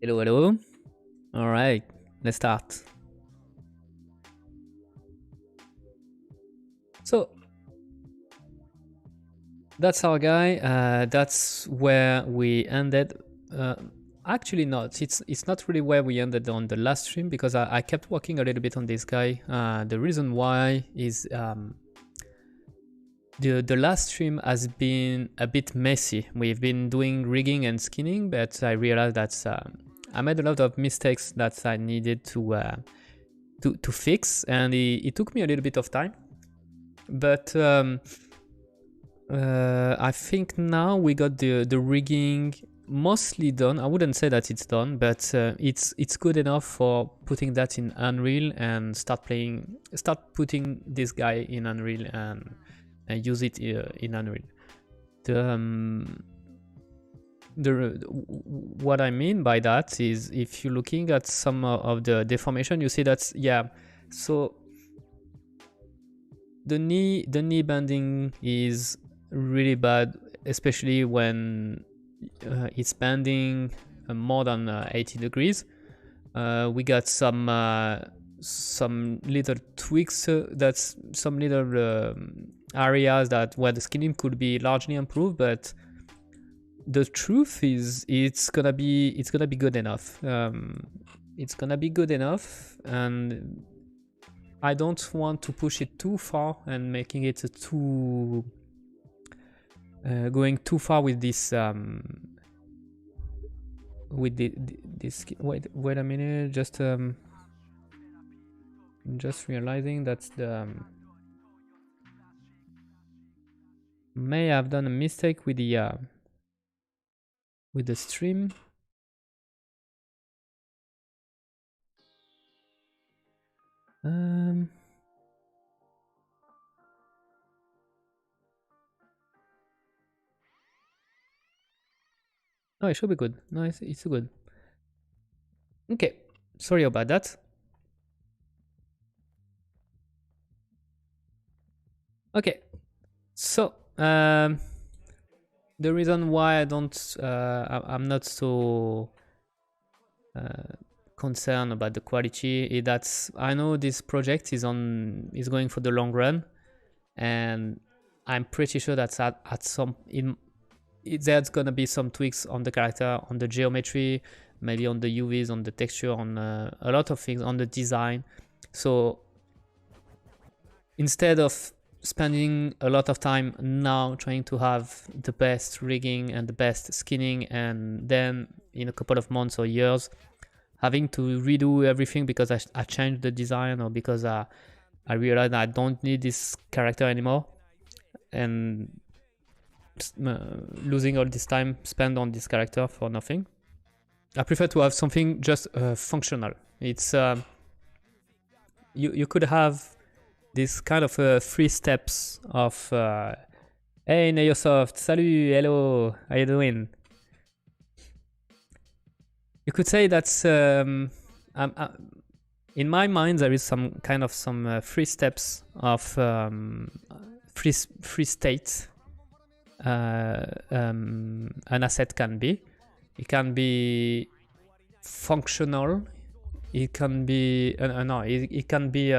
Hello, hello. All right, let's start. So that's our guy. That's where we ended. Uh, Actually, not. It's not really where we ended on the last stream because I kept working a little bit on this guy. The reason why is the last stream has been a bit messy. We've been doing rigging and skinning, but I realized that I made a lot of mistakes that I needed to fix, and it took me a little bit of time. But I think now we got the rigging mostly done. I wouldn't say that it's done, but it's good enough for putting that in Unreal and start putting this guy in Unreal and use it in Unreal. What I mean by that is if you're looking at some of the deformation, you see that so the knee bending is really bad, especially when it's bending more than 80 degrees. We got some little tweaks, that's some little areas that where the skinning could be largely improved, but the truth is it's gonna be good enough. It's gonna be good enough, and I don't want to push it too far and making it too going too far with this this. Wait a minute, just realizing that may have done a mistake with the stream. No, it should be good. No, it's good. Okay, sorry about that. Okay, so the reason why I'm not so concerned about the quality is that I know this project is going for the long run, and I'm pretty sure that at some there's gonna be some tweaks on the character, on the geometry, maybe on the UVs, on the texture, on a lot of things, on the design. So instead of spending a lot of time now trying to have the best rigging and the best skinning, and then in a couple of months or years having to redo everything because I changed the design, or because I realized I don't need this character anymore, and losing all this time spent on this character for nothing. I prefer to have something just functional. It's you could have this kind of 3 steps of hey Neosoft, salut, hello, how you doing? You could say that's in my mind there is some kind of 3 steps of 3 states an asset can be. It can be functional. It can be it can be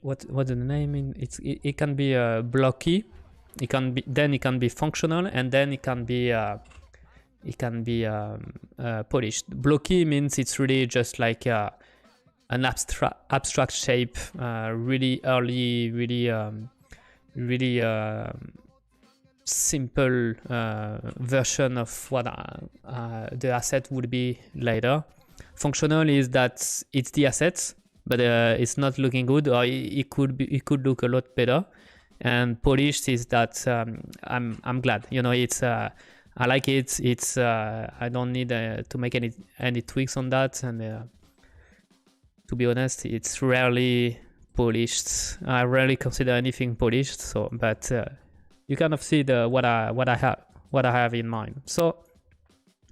what's the name in it can be blocky. It can be functional, and then it can be polished. Blocky means it's really just like an abstract shape, really early, really simple version of what the asset would be later. Functional is that it's the asset, but it's not looking good, or it could look a lot better. And polished is that I'm glad, it's I like it. It's I don't need to make any tweaks on that, and to be honest, it's rarely polished. I rarely consider anything polished. So, but you kind of see what I have in mind. So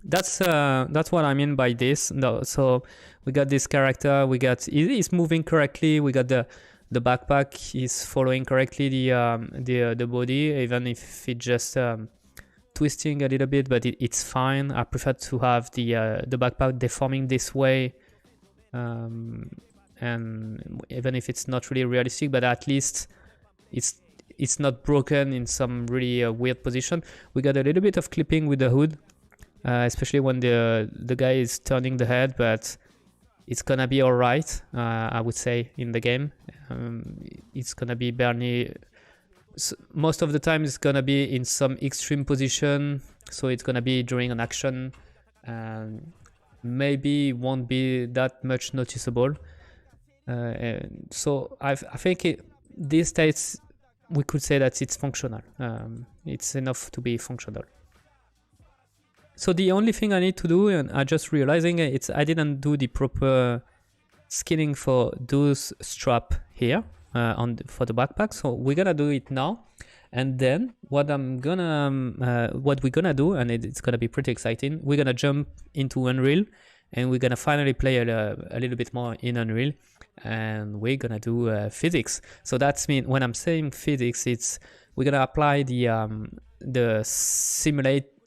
that's what I mean by this. No, so we got this character. We got it is moving correctly. We got the backpack is following correctly the body, even if it just twisting a little bit, but it's fine. I prefer to have the backpack deforming this way, and even if it's not really realistic, but at least it's not broken in some really weird position. We got a little bit of clipping with the hood, especially when the guy is turning the head, but it's gonna be all right, I would say, in the game. It's gonna be barely... most of the time it's gonna be in some extreme position, so it's gonna be during an action, and maybe won't be that much noticeable. So I think these states, we could say that it's functional. It's enough to be functional. So the only thing I need to do, and I just realizing it's I didn't do the proper skinning for those strap here for the backpack. So we're gonna do it now, and then what we're gonna do, and it's gonna be pretty exciting. We're gonna jump into Unreal, and we're gonna finally play a little bit more in Unreal, and we're gonna do physics. So that's mean when I'm saying physics, it's we're gonna apply the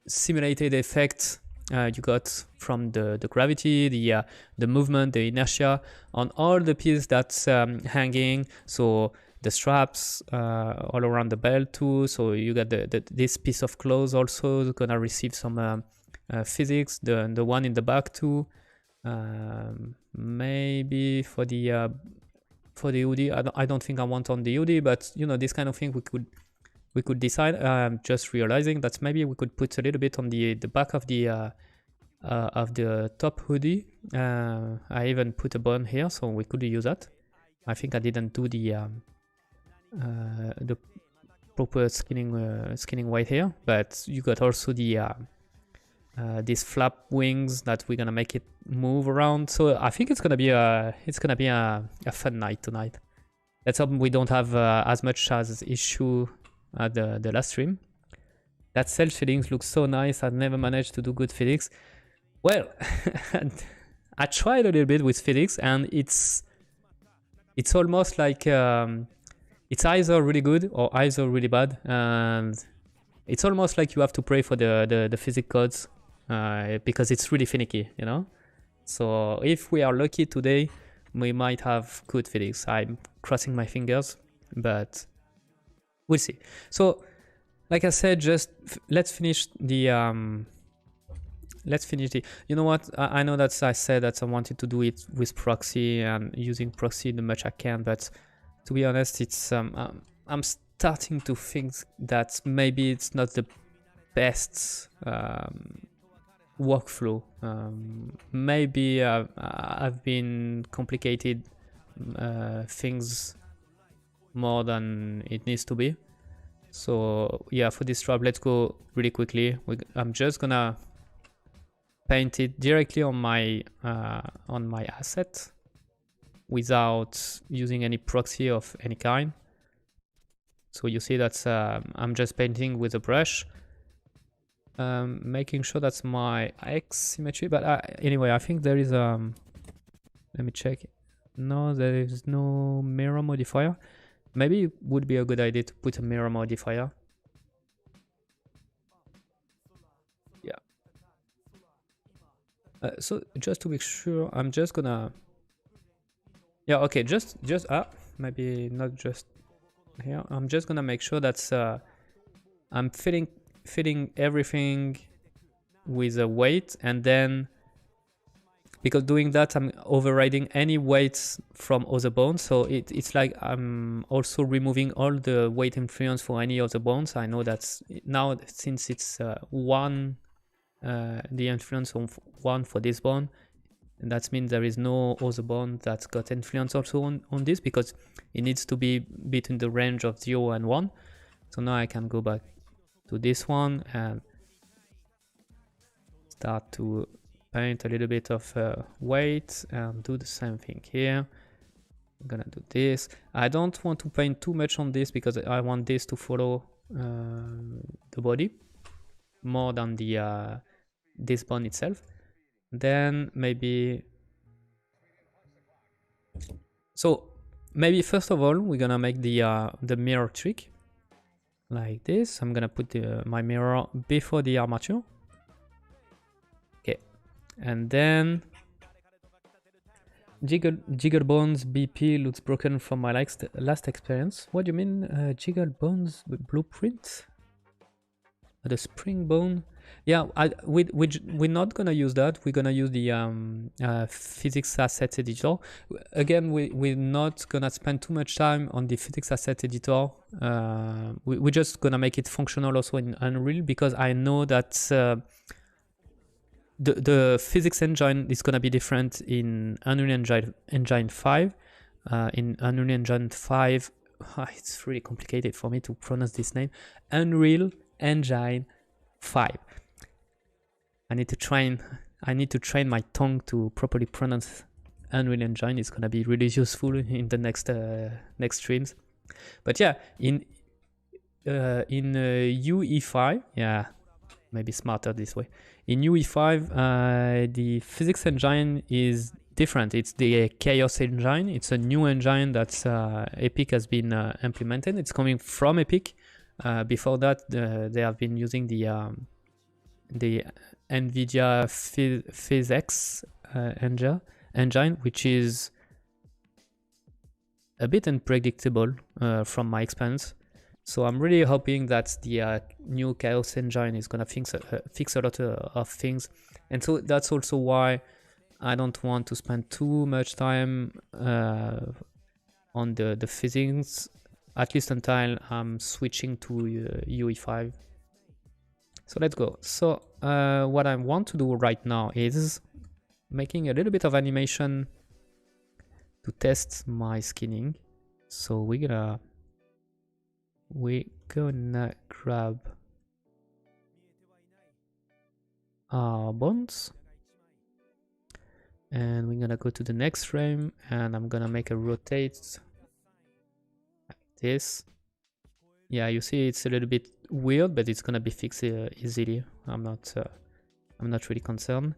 simulated effect you got from the gravity, the movement, the inertia on all the pieces that's hanging. So the straps all around the belt too. So you got this piece of clothes also gonna receive some physics. The one in the back too. Maybe for the hoodie, I don't think I want on the hoodie, but you know, this kind of thing we could decide. Just realizing that maybe we could put a little bit on the back of the top hoodie. I even put a button here, so we could use that. I think I didn't do the proper skinning weight here, but you got also the these flap wings that we're gonna make it move around. So I think it's gonna be a fun night tonight. Let's hope we don't have as much as issue at the last stream. That cell shadings looks so nice. I've never managed to do good physics. Well, I tried a little bit with physics, and it's almost like it's either really good or either really bad, and it's almost like you have to pray for the physics codes because it's really finicky, you know. So if we are lucky today, we might have good physics. I'm crossing my fingers, but we'll see. So, like I said, just let's finish the. You know what? I know that I said that I wanted to do it with proxy and using proxy the much I can, but to be honest, it's I'm starting to think that maybe it's not the best workflow. Maybe I've been complicated things more than it needs to be. So yeah, for this strap, let's go really quickly. I'm just gonna paint it directly on my asset without using any proxy of any kind. So you see that I'm just painting with a brush, making sure that's my X symmetry. But anyway, I think there is let me check. No, there is no mirror modifier. Maybe it would be a good idea to put a mirror modifier. Yeah. So just to make sure, I'm just gonna. Yeah. Okay. Just maybe not just here. I'm just gonna make sure that I'm fitting everything with a weight, and then because doing that I'm overriding any weights from other bones, so it's like I'm also removing all the weight influence for any other bones. I know that's now, since it's one the influence of one for this bone, and that means there is no other bone that's got influence also on this, because it needs to be between the range of 0 and 1. So now I can go back to this one and start to paint a little bit of weight and do the same thing here. I'm gonna do this. I don't want to paint too much on this because I want this to follow the body more than the this bone itself. Then maybe, so maybe first of all we're gonna make the mirror trick. like this. I'm gonna put my mirror before the armature. Okay, and then Jiggle Bones BP looks broken from my last experience. What do you mean, Jiggle Bones blueprint? The spring bone? Yeah, we're not gonna use that. We're gonna use the physics asset editor. Again, we're not gonna spend too much time on the physics asset editor. We're just gonna make it functional also in Unreal, because I know that the physics engine is gonna be different in Unreal Engine 5. In Unreal Engine 5, it's really complicated for me to pronounce this name. Unreal Engine 5. I need to train my tongue to properly pronounce Unreal Engine. It's gonna be really useful in the next streams. But yeah, in UE5, yeah, maybe smarter this way. In UE5, the physics engine is different. It's the Chaos engine. It's a new engine that Epic has been implemented. It's coming from Epic. Before that, they have been using the NVIDIA PhysX engine, which is a bit unpredictable from my experience. So I'm really hoping that the new Chaos engine is gonna fix a lot of things. And so that's also why I don't want to spend too much time on the physics, at least until I'm switching to UE5. So let's go. So what I want to do right now is making a little bit of animation to test my skinning. So we're gonna grab our bones, and we're gonna go to the next frame, and I'm gonna make a rotate like this. Yeah, you see it's a little bit weird, but it's gonna be fixed easily. I'm not really concerned.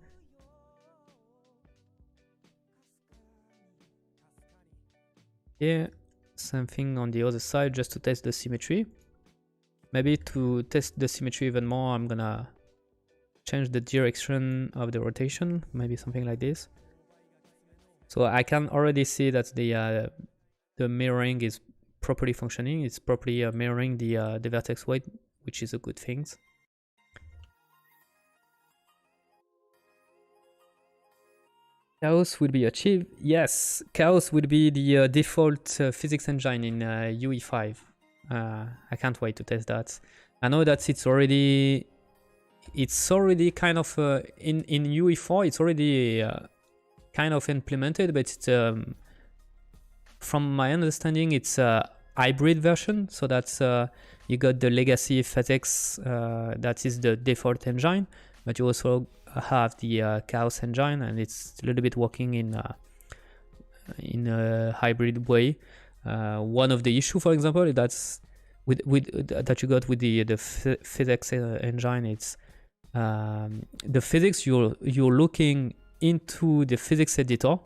Yeah, same thing on the other side, just to test the symmetry. Maybe to test the symmetry even more, I'm gonna change the direction of the rotation, maybe something like this. So I can already see that the mirroring is properly functioning. It's properly mirroring the vertex weight, which is a good thing. Chaos will be achieved. Yes, Chaos will be the default physics engine in UE5. I can't wait to test that. I know that it's already kind of in UE4. It's already kind of implemented, but it's, from my understanding, it's a hybrid version. So that's you got the legacy physics that is the default engine, but you also have the Chaos engine, and it's a little bit working in a hybrid way. One of the issue, for example, that's that you got with the physics engine. It's the physics you're looking into the physics editor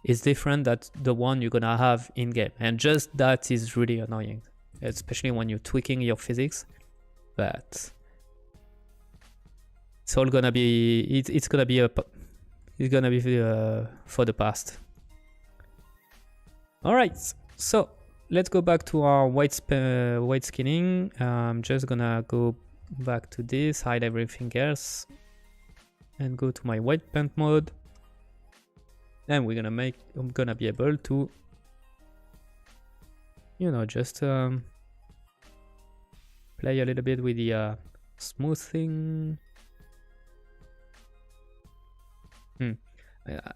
is different than the one you're gonna have in game, and just that is really annoying, especially when you're tweaking your physics. But it's all gonna be it's gonna be for the past. All right, so let's go back to our white skinning. I'm just gonna go back to this, hide everything else, and go to my white paint mode. And I'm gonna be able to, you know, just play a little bit with the smoothing.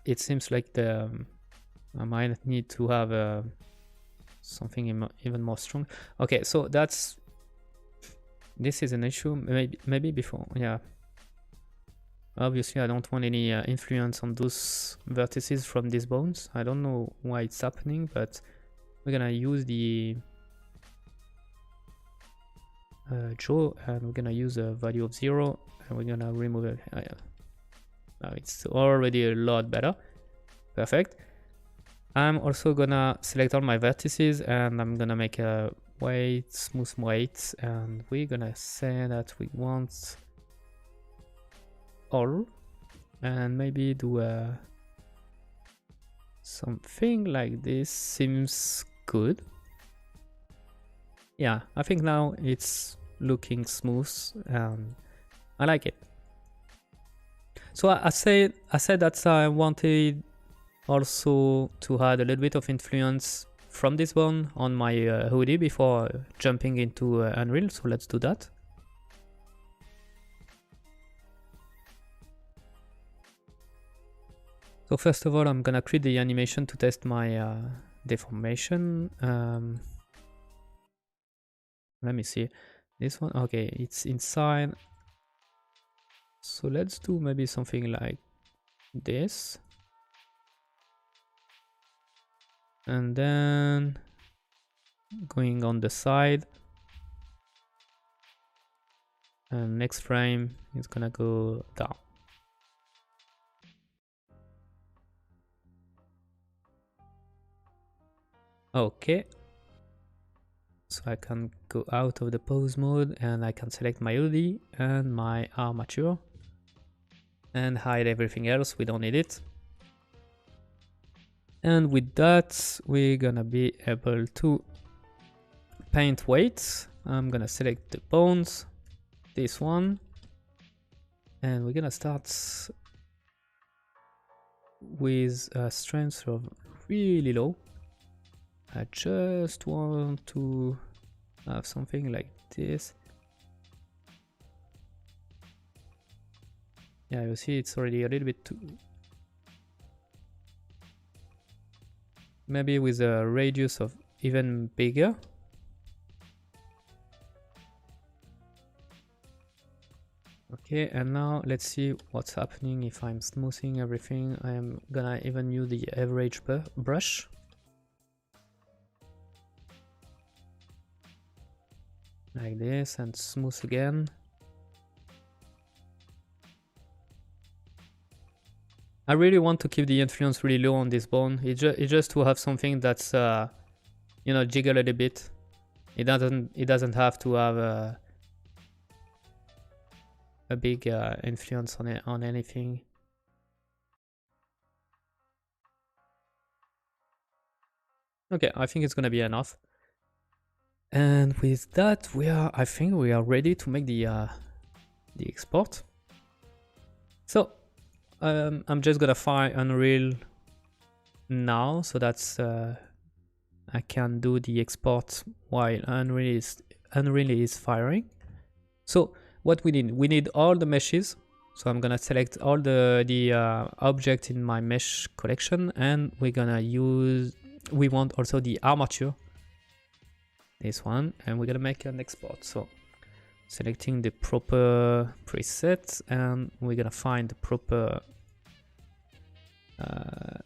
It seems like I might need to have something even more strong. Okay, so this is an issue. Maybe before, yeah. Obviously, I don't want any influence on those vertices from these bones. I don't know why it's happening, but we're gonna use the jaw, and we're gonna use a value of 0, and we're gonna remove it. Now it's already a lot better. Perfect. I'm also gonna select all my vertices, and I'm gonna make a weight, smooth weight, and we're gonna say that we want all, and maybe do a something like this. Seems good. Yeah, I think now it's looking smooth and I like it. So I said that I wanted also to add a little bit of influence from this one on my hoodie before jumping into Unreal, so let's do that. So first of all, I'm gonna create the animation to test my deformation. Let me see. This one, okay, it's inside. So let's do maybe something like this. And then going on the side. And next frame is gonna go down. Okay. So I can go out of the pose mode and I can select my hoodie and my armature and hide everything else. We don't need it. And with that, we're gonna be able to paint weights. I'm gonna select the bones, this one, and we're gonna start with a strength of really low. I just want to have something like this. Yeah, you see it's already a little bit too... Maybe with a radius of even bigger. Okay, and now let's see what's happening if I'm smoothing everything. I'm gonna even use the average brush. Like this, and smooth again. I really want to keep the influence really low on this bone. It's just to have something that's you know, jiggle a little bit. It doesn't have to have a big influence on anything. Okay, I think it's gonna be enough. And with that, I think we are ready to make the export. So I'm just gonna fire Unreal now, so that's I can do the export while Unreal is firing. So what we need all the meshes. So I'm gonna select all the object in my mesh collection, and we want also the armature. This one, and we're gonna make an export. So selecting the proper preset, and we're gonna find the proper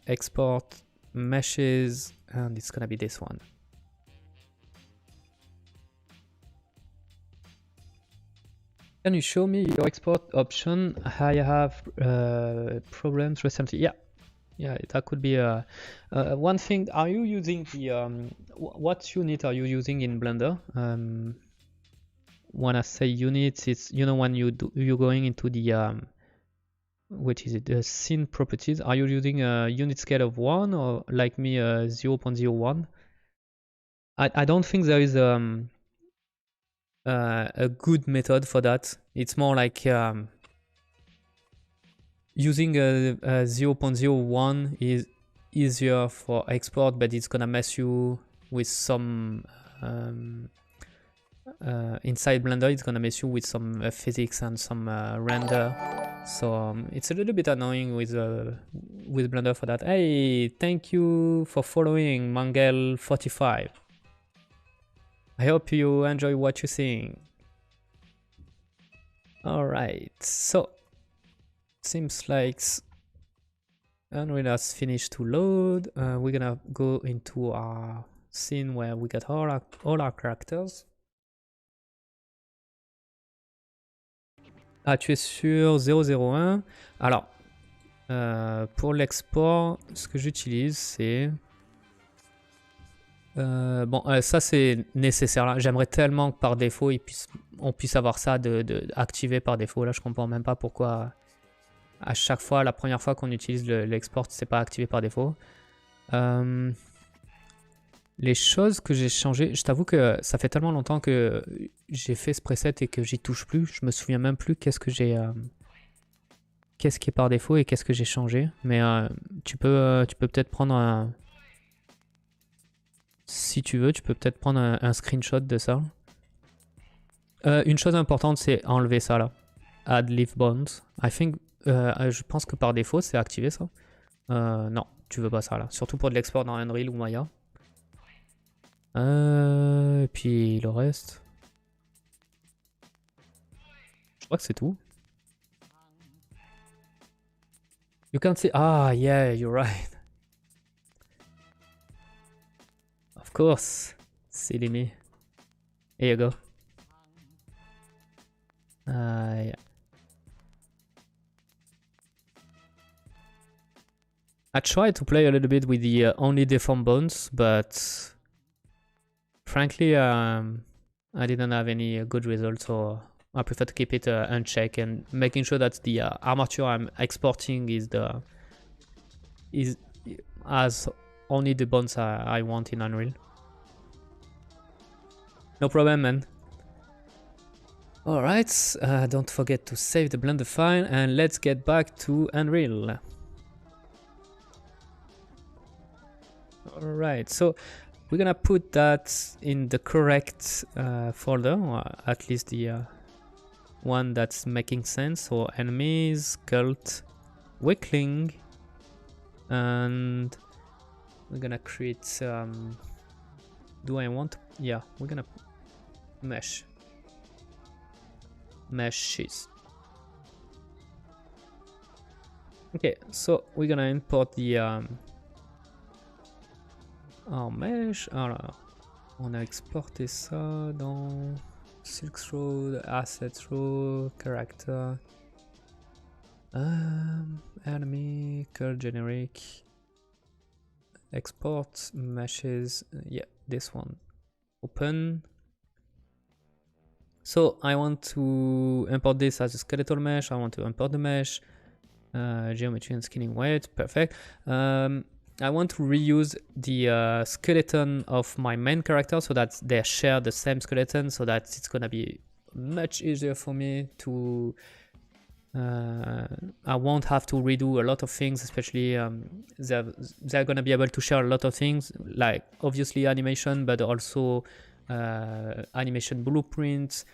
export meshes, and it's gonna be this one. Can you show me your export option? I have problems recently. Yeah, that could be one thing. Are you using the what unit are you using in Blender? When I say units, it's, you know, when you're going into the which is it, the scene properties. Are you using a unit scale of 1 or like me 0.01? I don't think there is a good method for that. It's more like using a 0.01 is easier for export, but it's gonna mess you with some inside Blender. It's gonna mess you with some physics and some render. So it's a little bit annoying with Blender for that. Hey, thank you for following Mangel45. I hope you enjoy what you're seeing. All right, so seems like Unreal has finished to load. We're gonna go into our scene where we got all our characters. Ah, tu es sur 001. Alors, pour l'export, ce que j'utilise, c'est Bon, ça c'est nécessaire là. J'aimerais tellement que par défaut on puisse avoir ça activé par défaut. Là, je comprends même pas pourquoi à chaque fois, la première fois qu'on utilise l'export, c'est pas activé par défaut. Les choses que j'ai changées, je t'avoue que ça fait tellement longtemps que j'ai fait ce preset et que j'y touche plus. Je me souviens même plus qu'est-ce que j'ai, qu'est-ce qui est par défaut et qu'est-ce que j'ai changé. Mais tu peux peut-être prendre un, si tu veux, tu peux peut-être prendre un screenshot de ça. Une chose importante, c'est enlever ça là. Add leaf bonds. Je pense que par défaut, c'est activé ça. Non, tu veux pas ça là. Surtout pour de l'export dans Unreal ou Maya. Et puis le reste. Je crois que c'est tout. You can't see. Ah, yeah, you're right. Of course. Silly me. Here you go. Yeah. I tried to play a little bit with the only deformed bones, but frankly, I didn't have any good results, so I prefer to keep it unchecked and making sure that the armature I'm exporting has only the bones I want in Unreal. No problem, man. Alright, don't forget to save the Blender file and let's get back to Unreal. Alright, so we're gonna put that in the correct folder, or at least the one that's making sense. So enemies, cult, weakling, and we're gonna create do I want, yeah, we're gonna meshes. Okay, so we're gonna import the mesh. Alors, on a exporté ça dans SILKROAD, Assets Row, Character, Enemy, Curl Generic, Export, Meshes, yeah, this one. Open. So I want to import this as a skeletal mesh. I want to import the mesh, geometry and skinning weight, perfect. I want to reuse the skeleton of my main character so that they share the same skeleton, so that it's gonna be much easier for me to I won't have to redo a lot of things, especially they're gonna be able to share a lot of things, like obviously animation, but also animation blueprints,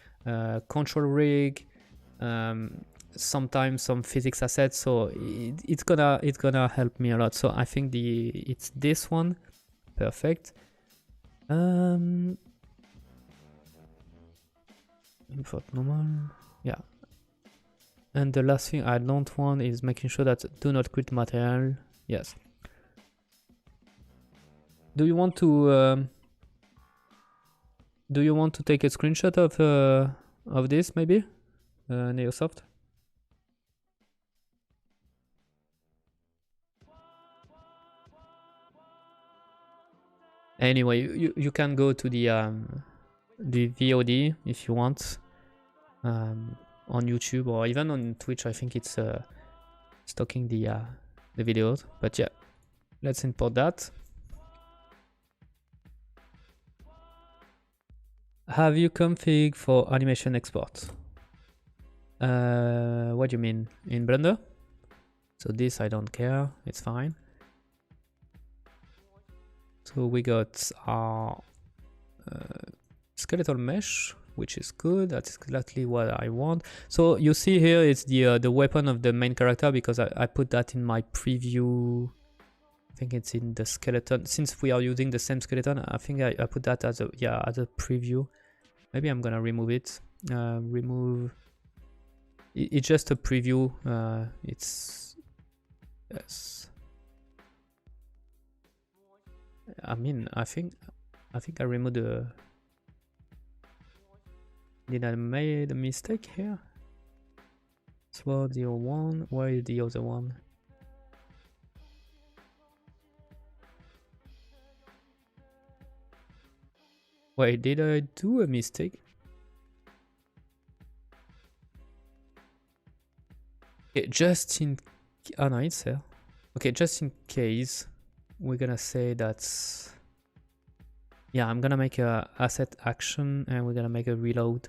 control rig, sometimes some physics assets. So it's gonna help me a lot. So I think it's this one, perfect. Import normal, yeah. And the last thing I don't want is making sure that do not quit material. Yes. Do you want to take a screenshot of this maybe, Neosoft? Anyway, you can go to the VOD if you want, on YouTube or even on Twitch. I think it's stocking the videos. But yeah, let's import that. Have you config for animation export? What do you mean? In Blender? So this I don't care, it's fine. So we got our skeletal mesh, which is good. That's exactly what I want. So you see here it's the weapon of the main character, because I put that in my preview. I think it's in the skeleton. Since we are using the same skeleton, I think I put that as a preview. Maybe I'm gonna remove it. Remove. It's just a preview. It's yes. I mean, I think I removed the. Did I made a mistake here? Sword 01. Where is the other one? Wait, did I do a mistake? Okay, just in... Oh no, it's here. Okay, just in case, we're gonna say that's... Yeah, I'm gonna make a asset action and we're gonna make a reload.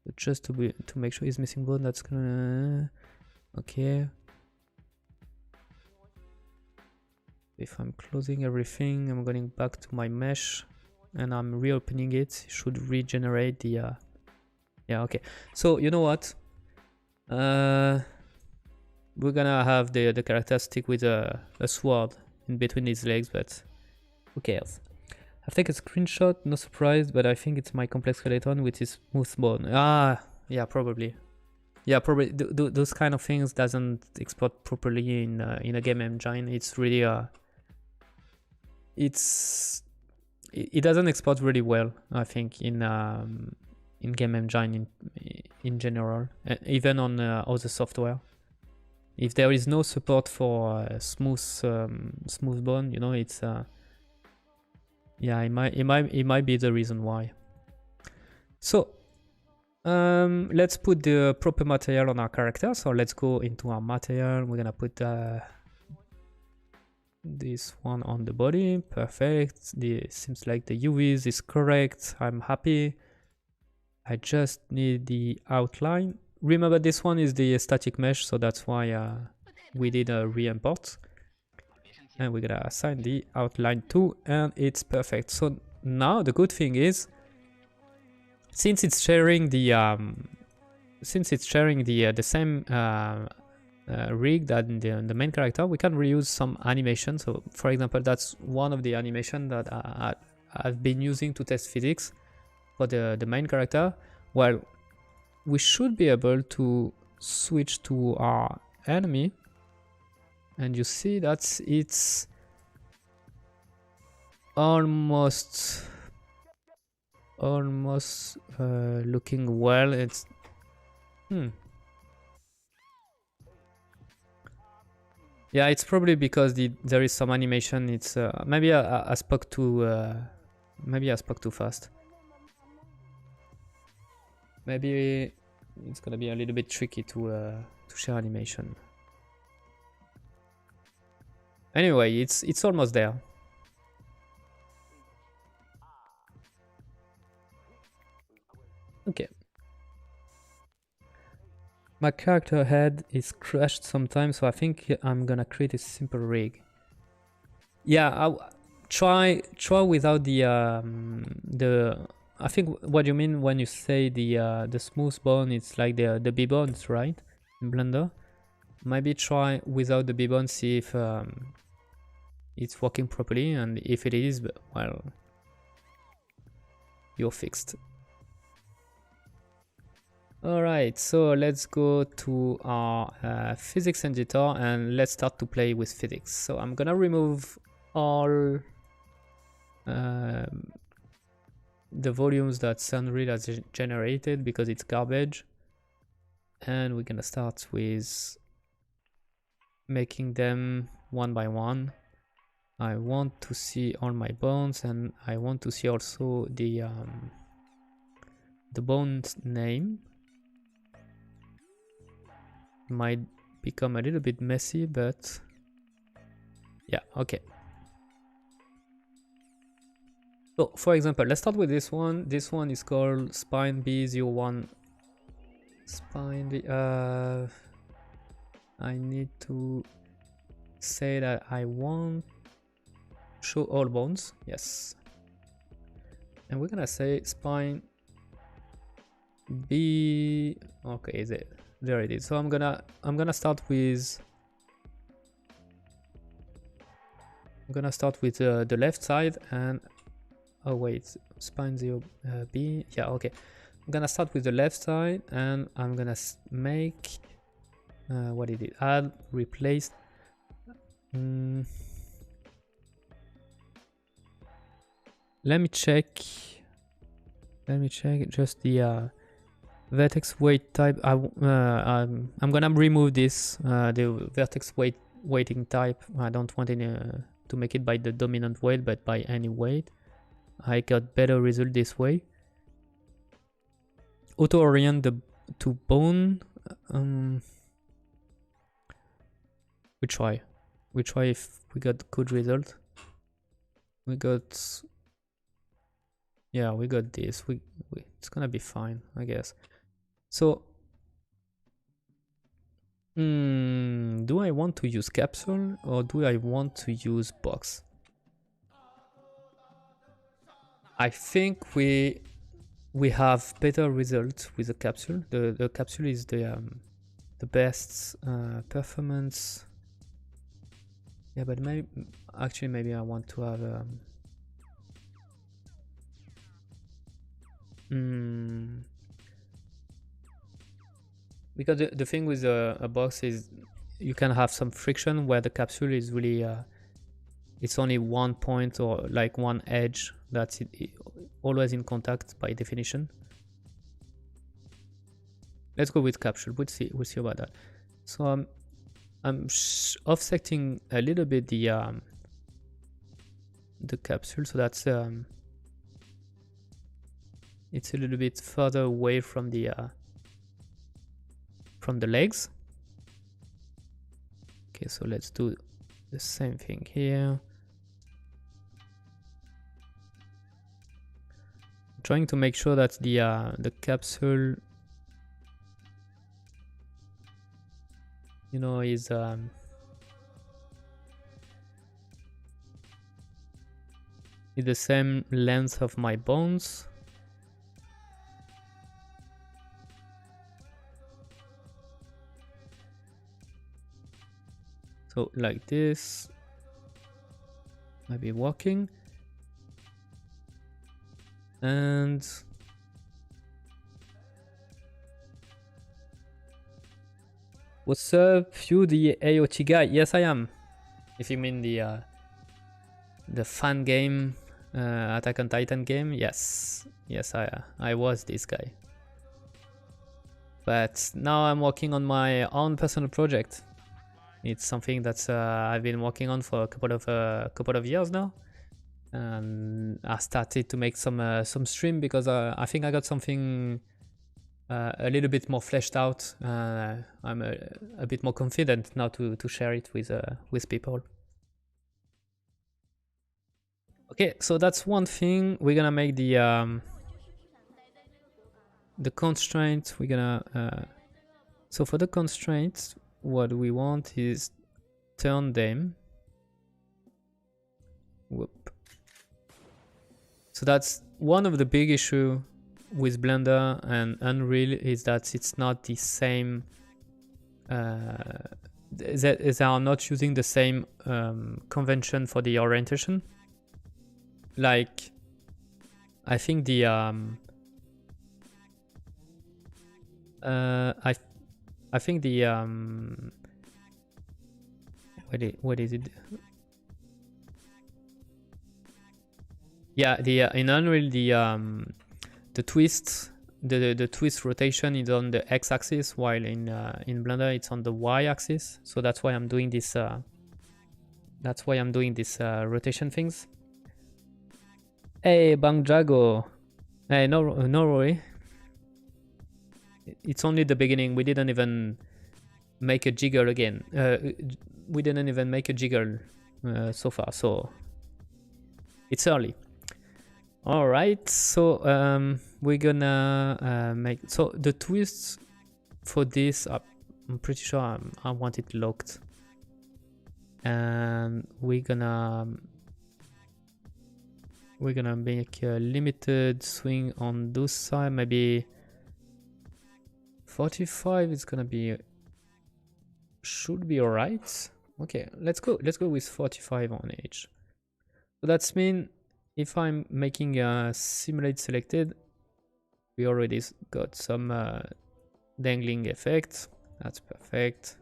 But just to make sure he's missing bone, that's gonna... Okay. If I'm closing everything, I'm going back to my mesh and I'm reopening it. It should regenerate the... Yeah, okay. So, you know what? We're gonna have the character stick with a sword in between his legs, but who cares? I've taken a screenshot, no surprise, but I think it's my complex skeleton with his smooth bone. Ah, yeah, probably. Yeah, probably those kind of things doesn't export properly in a game engine. It's really it doesn't export really well, I think, in game engine in general, even on other software. If there is no support for smooth bone, you know, it's yeah, it might be the reason why. So let's put the proper material on our character. So let's go into our material. We're gonna put this one on the body. Perfect. Seems like the UVs is correct. I'm happy. I just need the outline. Remember, this one is the static mesh, so that's why we did a re-import. And we're gonna assign the outline too, and it's perfect. So now the good thing is, since it's sharing the same rig that the main character, we can reuse some animation. So for example, that's one of the animation that I've been using to test physics for the main character. Well, we should be able to switch to our enemy, and you see that it's almost looking well. It's yeah, it's probably because there is some animation. It's maybe I spoke too fast. Maybe it's gonna be a little bit tricky to share animation. Anyway, it's almost there. Okay. My character head is crushed sometimes, so I think I'm gonna create a simple rig. Yeah, I'll try without the I think what you mean when you say the smooth bone, it's like the B-bones, right? In Blender. Maybe try without the B-bone, see if it's working properly, and if it is, well, you're fixed. Alright, so let's go to our physics editor and let's start to play with physics. So I'm gonna remove all the volumes that Sunreal has generated because it's garbage, and we're gonna start with making them one by one. I want to see all my bones, and I want to see also the bone's name. Might become a little bit messy, but yeah, okay. So for example, let's start with this one. This one is called spine B01. Spine B. I need to say that I want show all bones. Yes, and we're gonna say spine B. Okay, is it? There it is. So I'm gonna start with the left side, and oh wait, spine 0 B. Yeah, okay. I'm gonna start with the left side, and I'm gonna make what did it? Add, replace. Let me check just the vertex weight type. I'm gonna remove this the vertex weighting type. I don't want any to make it by the dominant weight, but by any weight. I got better result this way. Auto orient to bone. We try if we got good result. We got, yeah, we got this. It's gonna be fine, I guess. So do I want to use capsule or do I want to use box? I think we have better results with the capsule. The capsule is the best performance. Yeah, but maybe I want to have because the thing with a box is you can have some friction where the capsule is really it's only one point or like one edge that's always in contact by definition. Let's go with capsule. We'll see about that. So I'm offsetting a little bit the capsule, so that's it's a little bit further away from the legs. Okay, so let's do the same thing here. I'm trying to make sure that the capsule, you know, is the same length of my bones. So like this might be working. And what's up, you the AOT guy? Yes, I am. If you mean the fan game, Attack on Titan game, yes, I was this guy. But now I'm working on my own personal project. It's something that I've been working on for a couple of years now. And I started to make some stream because I think I got something a little bit more fleshed out. I'm a bit more confident now to share it with people. Okay, so that's one thing. We're gonna make the constraint. We're gonna so for the constraints, what we want is turn them. Whoop. So that's one of the big issue with Blender and Unreal is that it's not the same. They are not using the same convention for the orientation. Like, I think the I think the what is it? Yeah, in Unreal the twist the twist rotation is on the x-axis, while in Blender it's on the y-axis. So that's why I'm doing this. Rotation things. Hey, Bang Jago. Hey, no worry. It's only the beginning. We didn't even make a jiggle again. We didn't even make a jiggle so far. So it's early. All right. So we're gonna make so the twists for this. I'm pretty sure I want it locked, and we're gonna make a limited swing on this side. Maybe 45 is gonna be, should be all right. Okay, let's go with 45 on each. So that's mean if I'm making a simulate selected, we already got some dangling effect. That's perfect.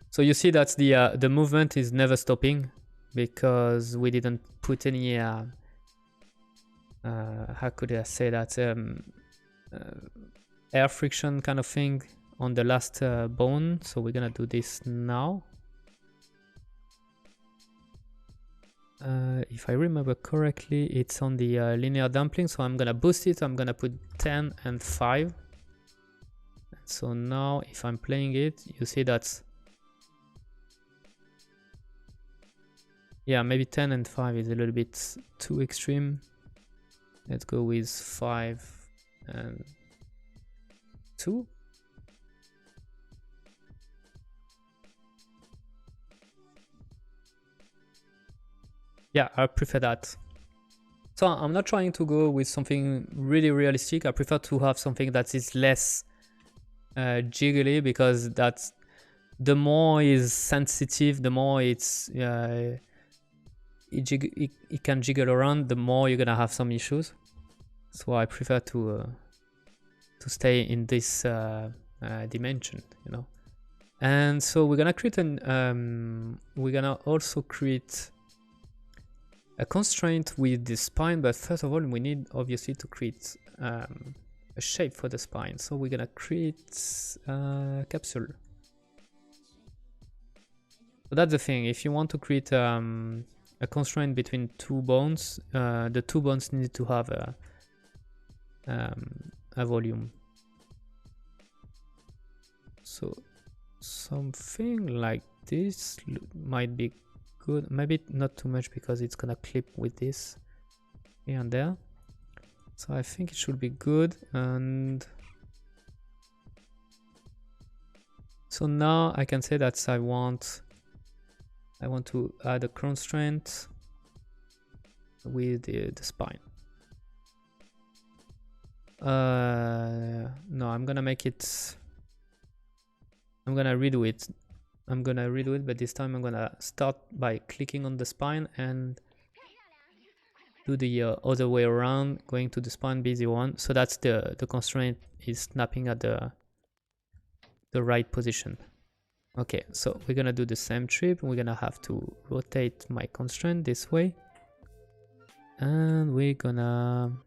So you see that the movement is never stopping because we didn't put any how could I say that, air friction kind of thing on the last bone, so we're gonna do this now. If I remember correctly, it's on the linear dumpling, so I'm gonna boost it. I'm gonna put 10 and 5. So now if I'm playing it, you see that's, yeah, maybe 10 and 5 is a little bit too extreme. Let's go with 5 and 2. Yeah, I prefer that. So I'm not trying to go with something really realistic. I prefer to have something that is less jiggly, because that's, the more is sensitive, the more it's it can jiggle around, the more you're gonna have some issues. So I prefer to stay in this dimension, you know. And so we're gonna create an we're gonna also create a constraint with the spine, but first of all we need obviously to create a shape for the spine. So we're gonna create a capsule. So that's the thing, if you want to create a constraint between two bones, the two bones need to have a volume. So something like this might be good, maybe not too much because it's gonna clip with this here and there. So I think it should be good. And so now I can say that I want to add a constraint with the spine. No, I'm gonna make it, I'm gonna redo it. But this time I'm gonna start by clicking on the spine and do the other way around, going to the spine BZ1. So that's the constraint is snapping at the right position. Okay, so we're gonna do the same trip. We're gonna have to rotate my constraint this way, and we're gonna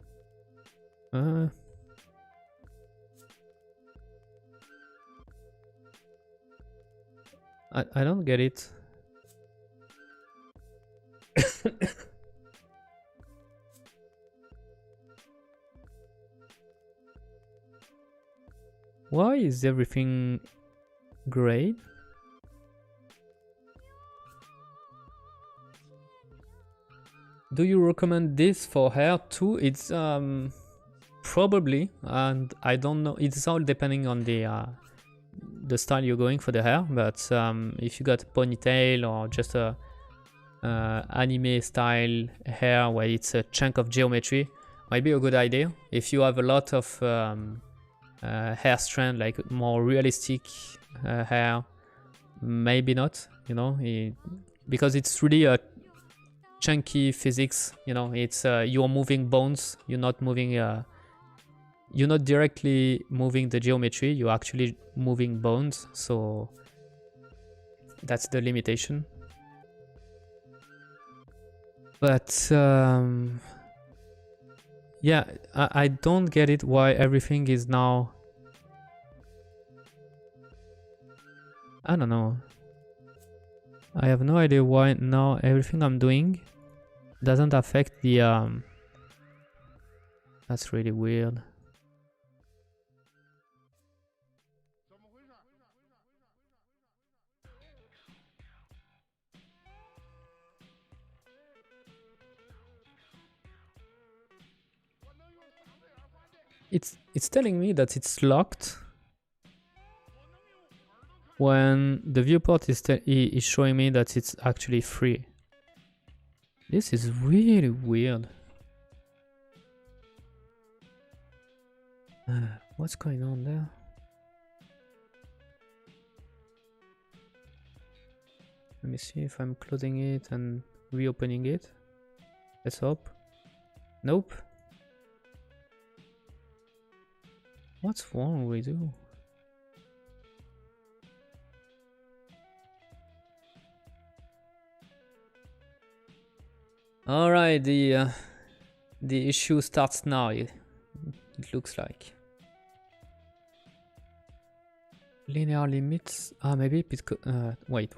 I don't get it. Why is everything gray? Do you recommend this for hair too? It's probably, and I don't know. It's all depending on the style you're going for the hair. But if you got a ponytail or just a anime style hair where it's a chunk of geometry, might be a good idea. If you have a lot of hair strand, like more realistic hair, maybe not. You know, because it's really a chunky physics, you know, it's you're moving bones, you're not moving you're not directly moving the geometry, you're actually moving bones, so that's the limitation. But yeah, I don't get it why everything is now, I don't know, I have no idea why now everything I'm doing doesn't affect the that's really weird. It's telling me that it's locked when the viewport is showing me that it's actually free. This is really weird. What's going on there? Let me see if I'm closing it and reopening it. Let's hope. Nope. What's wrong with you? All right, the issue starts now. It looks like. Linear limits. Maybe because wait.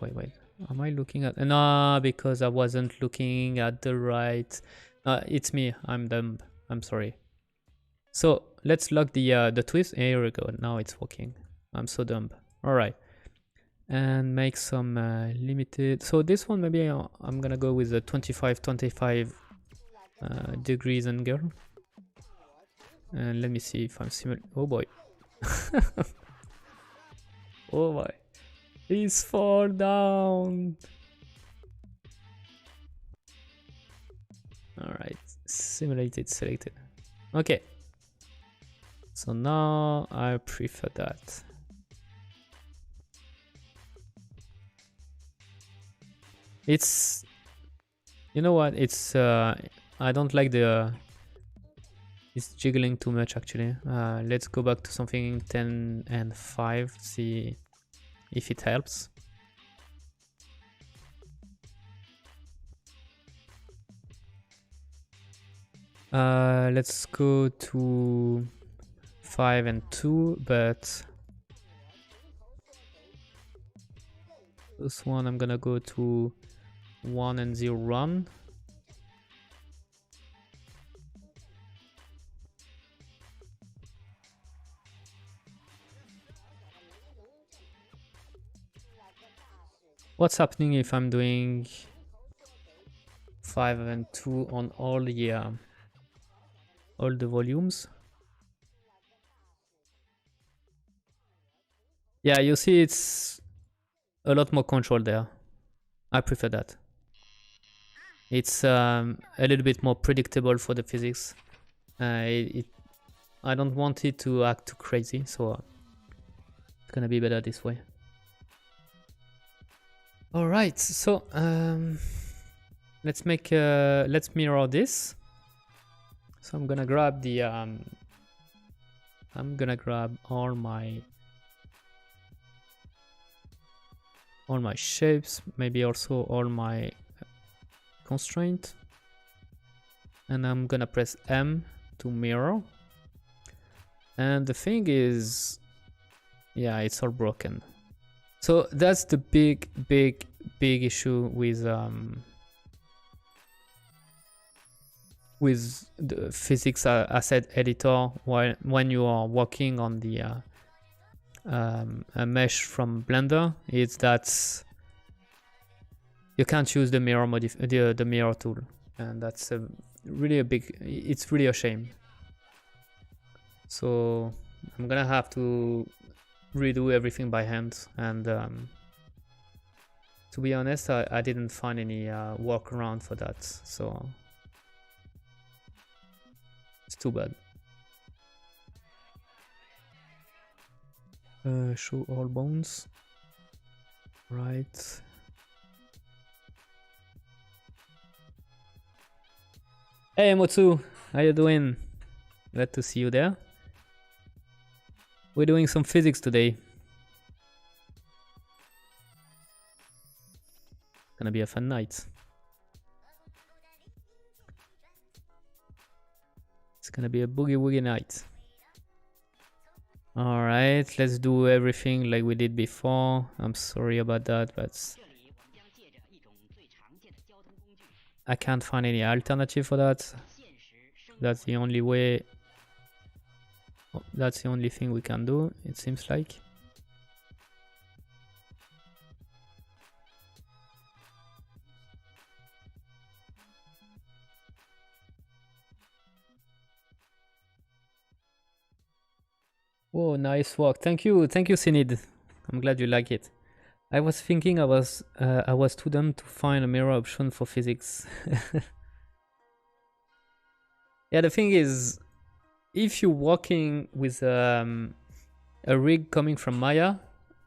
Am I looking at? No, because I wasn't looking at the right. It's me. I'm dumb. I'm sorry. So let's lock the twist. Here we go. Now it's working. I'm so dumb. All right. And make some limited. So this one maybe I'm gonna go with a 25 degrees angle. And let me see if I'm similar. Oh boy. Oh boy. He's fall down. All right. Simulated selected. Okay. So now I prefer that. It's, you know what? It's I don't like the. It's jiggling too much actually. Let's go back to something 10 and 5. See if it helps. Let's go to 5 and 2, but this one I'm gonna go to 1 and 0 1. What's happening if I'm doing 5 and 2 on all the volumes? Yeah, you see it's a lot more control there. I prefer that. It's a little bit more predictable for the physics. I don't want it to act too crazy, so it's gonna be better this way. All right, so let's mirror this. So I'm gonna grab the I'm gonna grab all my shapes, maybe also all my constraint, and I'm gonna press M to mirror. And the thing is, yeah, it's all broken. So that's the big issue with the physics asset editor when you are working on the a mesh from Blender. It's that you can't use the mirror the mirror tool, and that's really it's really a shame. So I'm gonna have to redo everything by hand, and to be honest, I didn't find any workaround for that, so it's too bad. Show all bones. Right. Hey Motsu, how you doing? Glad to see you there. We're doing some physics today. Gonna be a fun night. It's gonna be a boogie woogie night. All right, let's do everything like we did before. I'm sorry about that, but I can't find any alternative for that. That's the only way. That's the only thing we can do, it seems like. Whoa, nice work. Thank you, Sinid. I'm glad you like it. I was thinking I was too dumb to find a mirror option for physics. Yeah, the thing is, if you're working with a rig coming from Maya,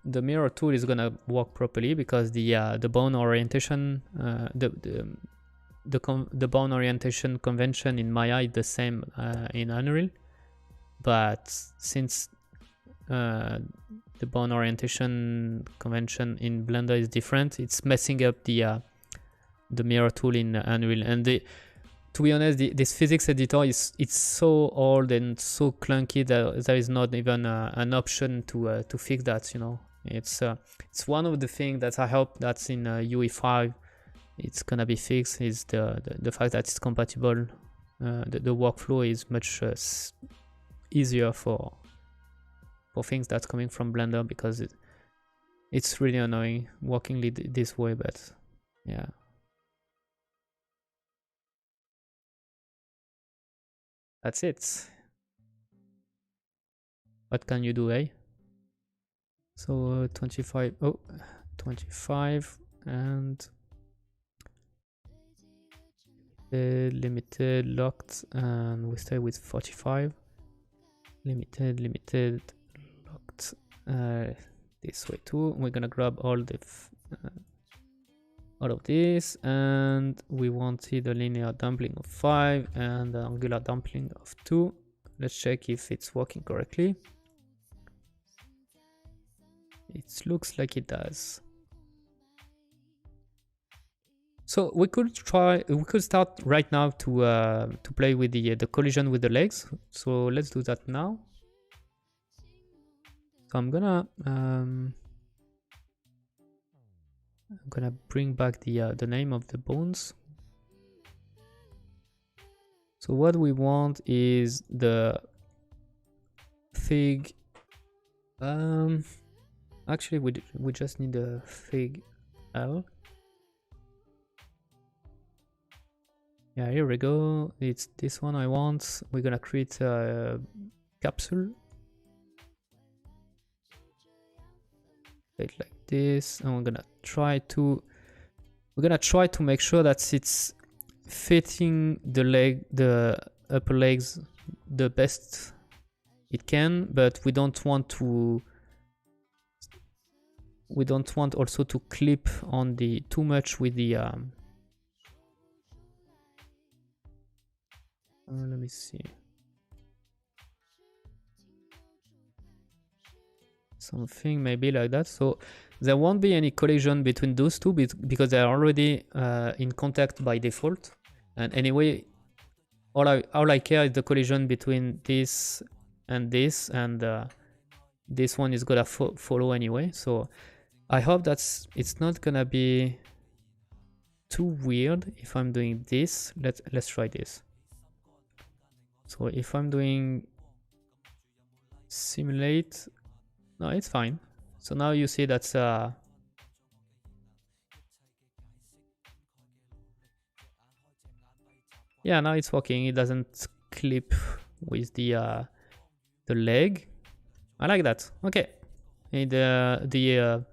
the mirror tool is gonna work properly because the bone orientation, the bone orientation convention in Maya is the same in Unreal, but since the bone orientation convention in Blender is different, it's messing up the mirror tool in Unreal, and to be honest, this physics editor it's so old and so clunky that there is not even an option to fix that. You know, it's one of the things that I hope that's in UE5 it's gonna be fixed, is the fact that it's compatible. The workflow is much easier for things that's coming from Blender, because it's really annoying working this way. But yeah. That's it. What can you do, eh? So 25, 25 and limited, locked, and we stay with 45. Limited, locked, this way too. We're gonna grab all of this, and we wanted a linear dumpling of 5 and an angular dumpling of 2. Let's check if it's working correctly. It looks like it does. So we could start right now to play with the collision with the legs. So let's do that now. So I'm gonna bring back the name of the bones. So what we want is the fig. Actually, we just need a fig L. Yeah, here we go. It's this one I want. We're gonna create a capsule. Like this, and we're gonna try to make sure that it's fitting the upper legs the best it can, but we don't want also to clip on the too much with the let me see, something maybe like that. So there won't be any collision between those two because they're already in contact by default. And anyway, all I care is the collision between this and this, and this one is gonna follow anyway. So I hope it's not gonna be too weird if I'm doing this. Let's try this. So if I'm doing simulate, no, it's fine. So now you see that's yeah, now it's working. It doesn't clip with the leg. I like that. Okay, and the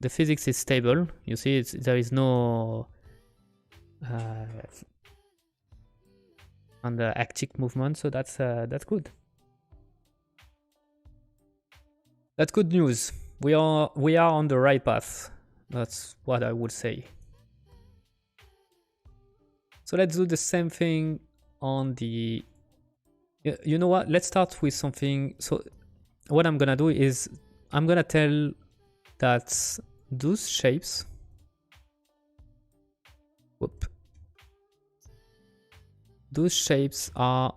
physics is stable. You see, there is no on the actic movement, so that's good. That's good news. We are on the right path. That's what I would say. So let's do the same thing on the. You know what? Let's start with something. So what I'm gonna do is I'm gonna tell that those shapes. Whoop. Those shapes are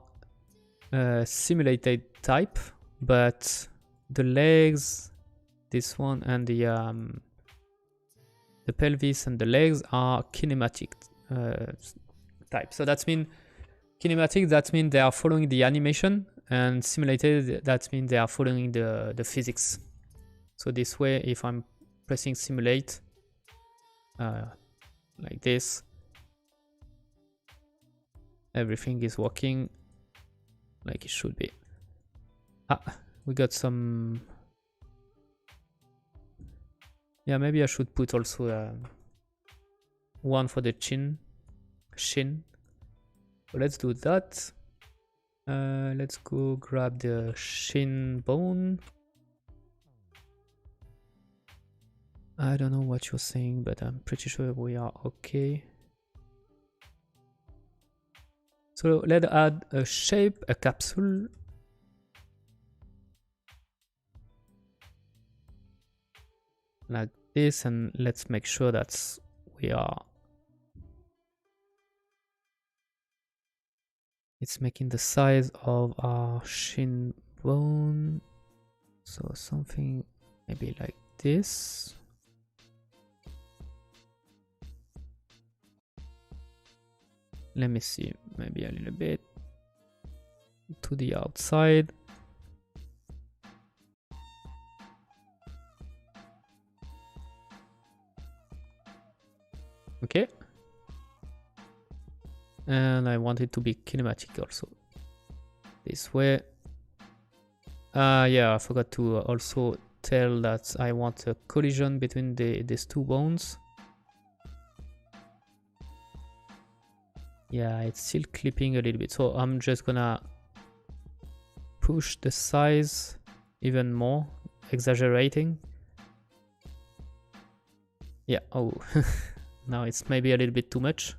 simulated type, but the legs, this one, and the pelvis and the legs are kinematic type. So that's mean kinematic, that means they are following the animation, and simulated, that means they are following the physics. So this way, if I'm pressing simulate like this, everything is working like it should be. We got some. Yeah, maybe I should put also one for the shin. So let's do that. Let's go grab the shin bone. I don't know what you're saying, but I'm pretty sure we are okay. So let's add a shape, a capsule. Like this, and let's make sure that we are It's making the size of our shin bone. So something maybe like this. Let me see, maybe a little bit to the outside. Okay. And I want it to be kinematic also. This way. Yeah, I forgot to also tell that I want a collision between these two bones. Yeah, it's still clipping a little bit. So I'm just gonna push the size even more, exaggerating. Yeah, oh, now it's maybe a little bit too much.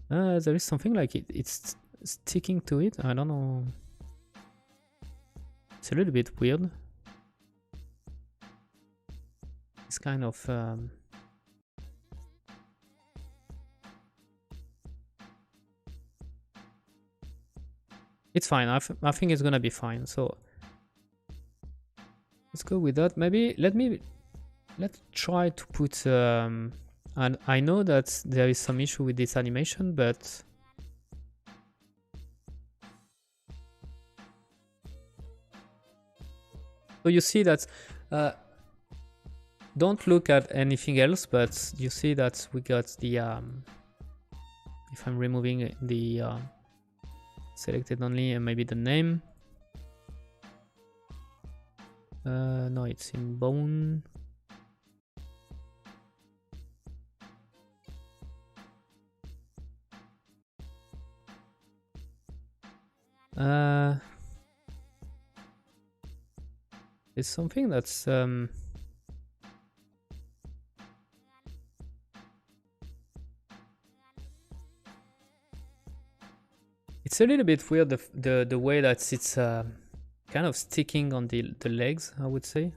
There is something like it's sticking to it. I don't know. It's a little bit weird. It's kind of it's fine. I think it's gonna be fine. So let's go with that. Maybe let's try to put and I know that there is some issue with this animation, but so you see that don't look at anything else, but you see that we got the if I'm removing the selected only and maybe the name. No, it's in bone. It's something that's it's a little bit weird the way that it's kind of sticking on the legs, I would say.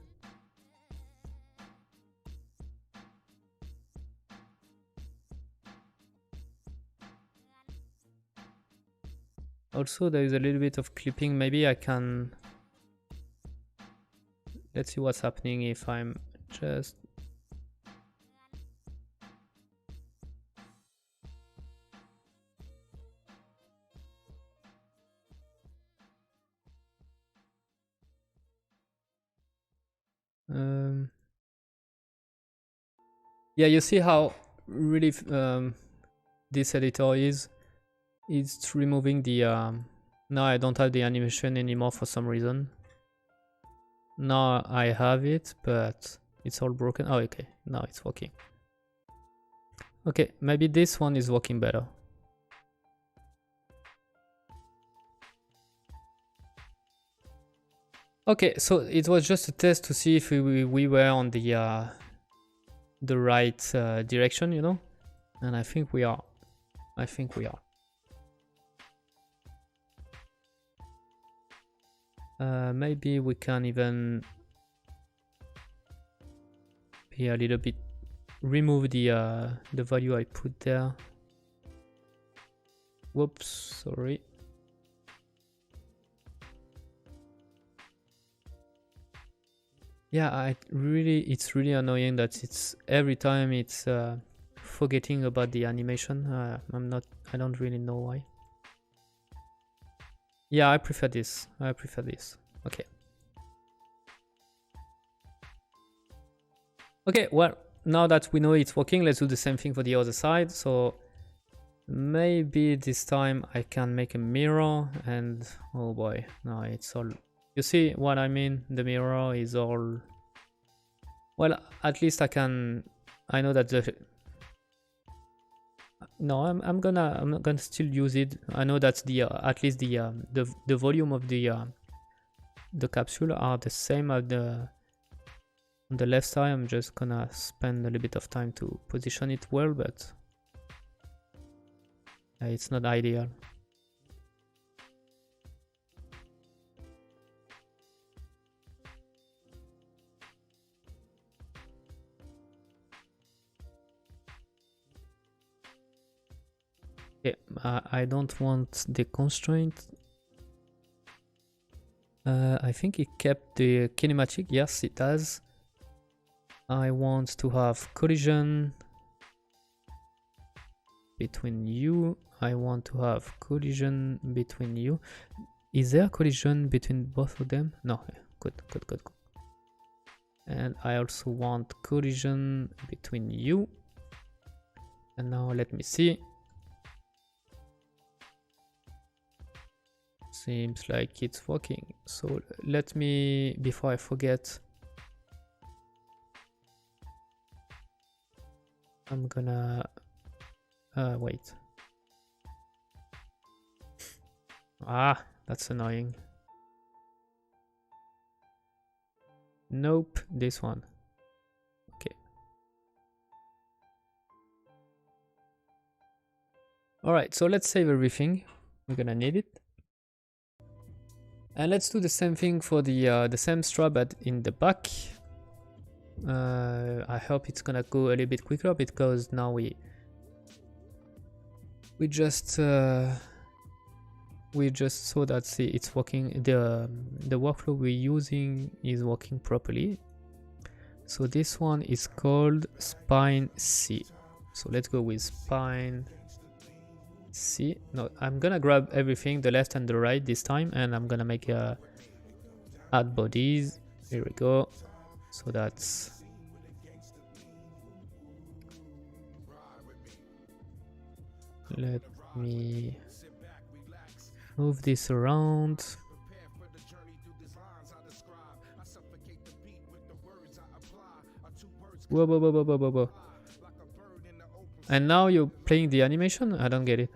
Also, there is a little bit of clipping. Maybe I can. Let's see what's happening if I'm just. Yeah, you see how really this editor is. It's removing the. Now I don't have the animation anymore for some reason. Now I have it, but it's all broken. Oh, okay. Now it's working. Okay, maybe this one is working better. Okay, so it was just a test to see if we were on the right direction, you know, and I think we are. I think we are. Maybe we can even be a little bit remove the value I put there. Whoops, sorry. Yeah, it's really annoying that it's every time it's forgetting about the animation. I don't really know why. Yeah, I prefer this. I prefer this. Okay. Okay, well, now that we know it's working, let's do the same thing for the other side. So maybe this time I can make a mirror and oh boy, no, it's all. You see what I mean? The mirror is all. Well, at least I can. I know that the. No, I'm not gonna still use it. I know that the at least the volume of the capsule are the same as the on the left side. I'm just gonna spend a little bit of time to position it well, but it's not ideal. Okay, I don't want the constraint. I think it kept the kinematic. Yes, it does. I want to have collision between you. I want to have collision between you. Is there collision between both of them? No. Good. And I also want collision between you. And now let me see. Seems like it's working. So let me, before I forget, I'm gonna wait. That's annoying. Nope, this one. Okay. All right, so let's save everything. We're gonna need it. And let's do the same thing for the same straw, but in the back. I hope it's gonna go a little bit quicker because now we just saw that it's working. The workflow we're using is working properly. So this one is called spine C. So let's go with spine C. No, I'm gonna grab everything, the left and the right this time, and I'm gonna make add bodies. Here we go. So that's let me move this around. Whoa. And now you're playing the animation? I don't get it.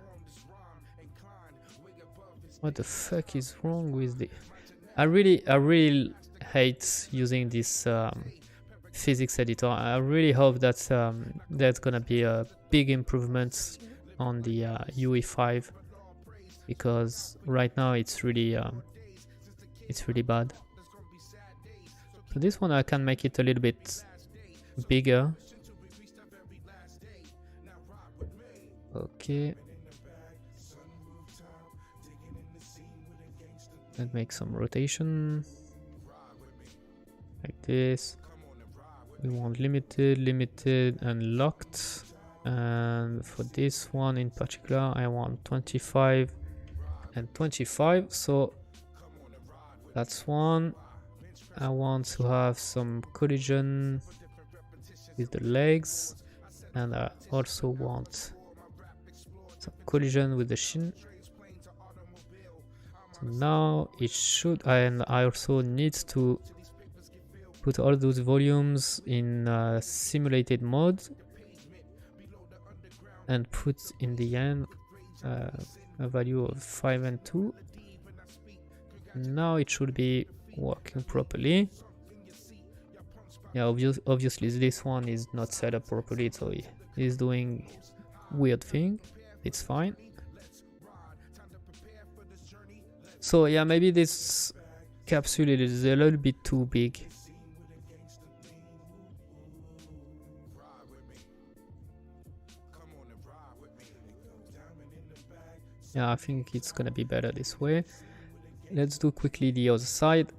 What the fuck is wrong with the... I really hate using this physics editor. I really hope that there's gonna be a big improvement on the UE5, because right now it's really bad. So this one I can make it a little bit bigger. Okay. And make some rotation like this. We want limited and locked. And for this one in particular, I want 25 and 25. So that's one. I want to have some collision with the legs, and I also want some collision with the shin. So now it should, and I also need to put all those volumes in simulated mode and put in the end a value of 5 and 2. Now it should be working properly. Yeah, obviously this one is not set up properly, so it is doing weird thing. It's fine. So yeah, maybe this capsule is a little bit too big. Yeah, I think it's gonna be better this way. Let's do quickly the other side.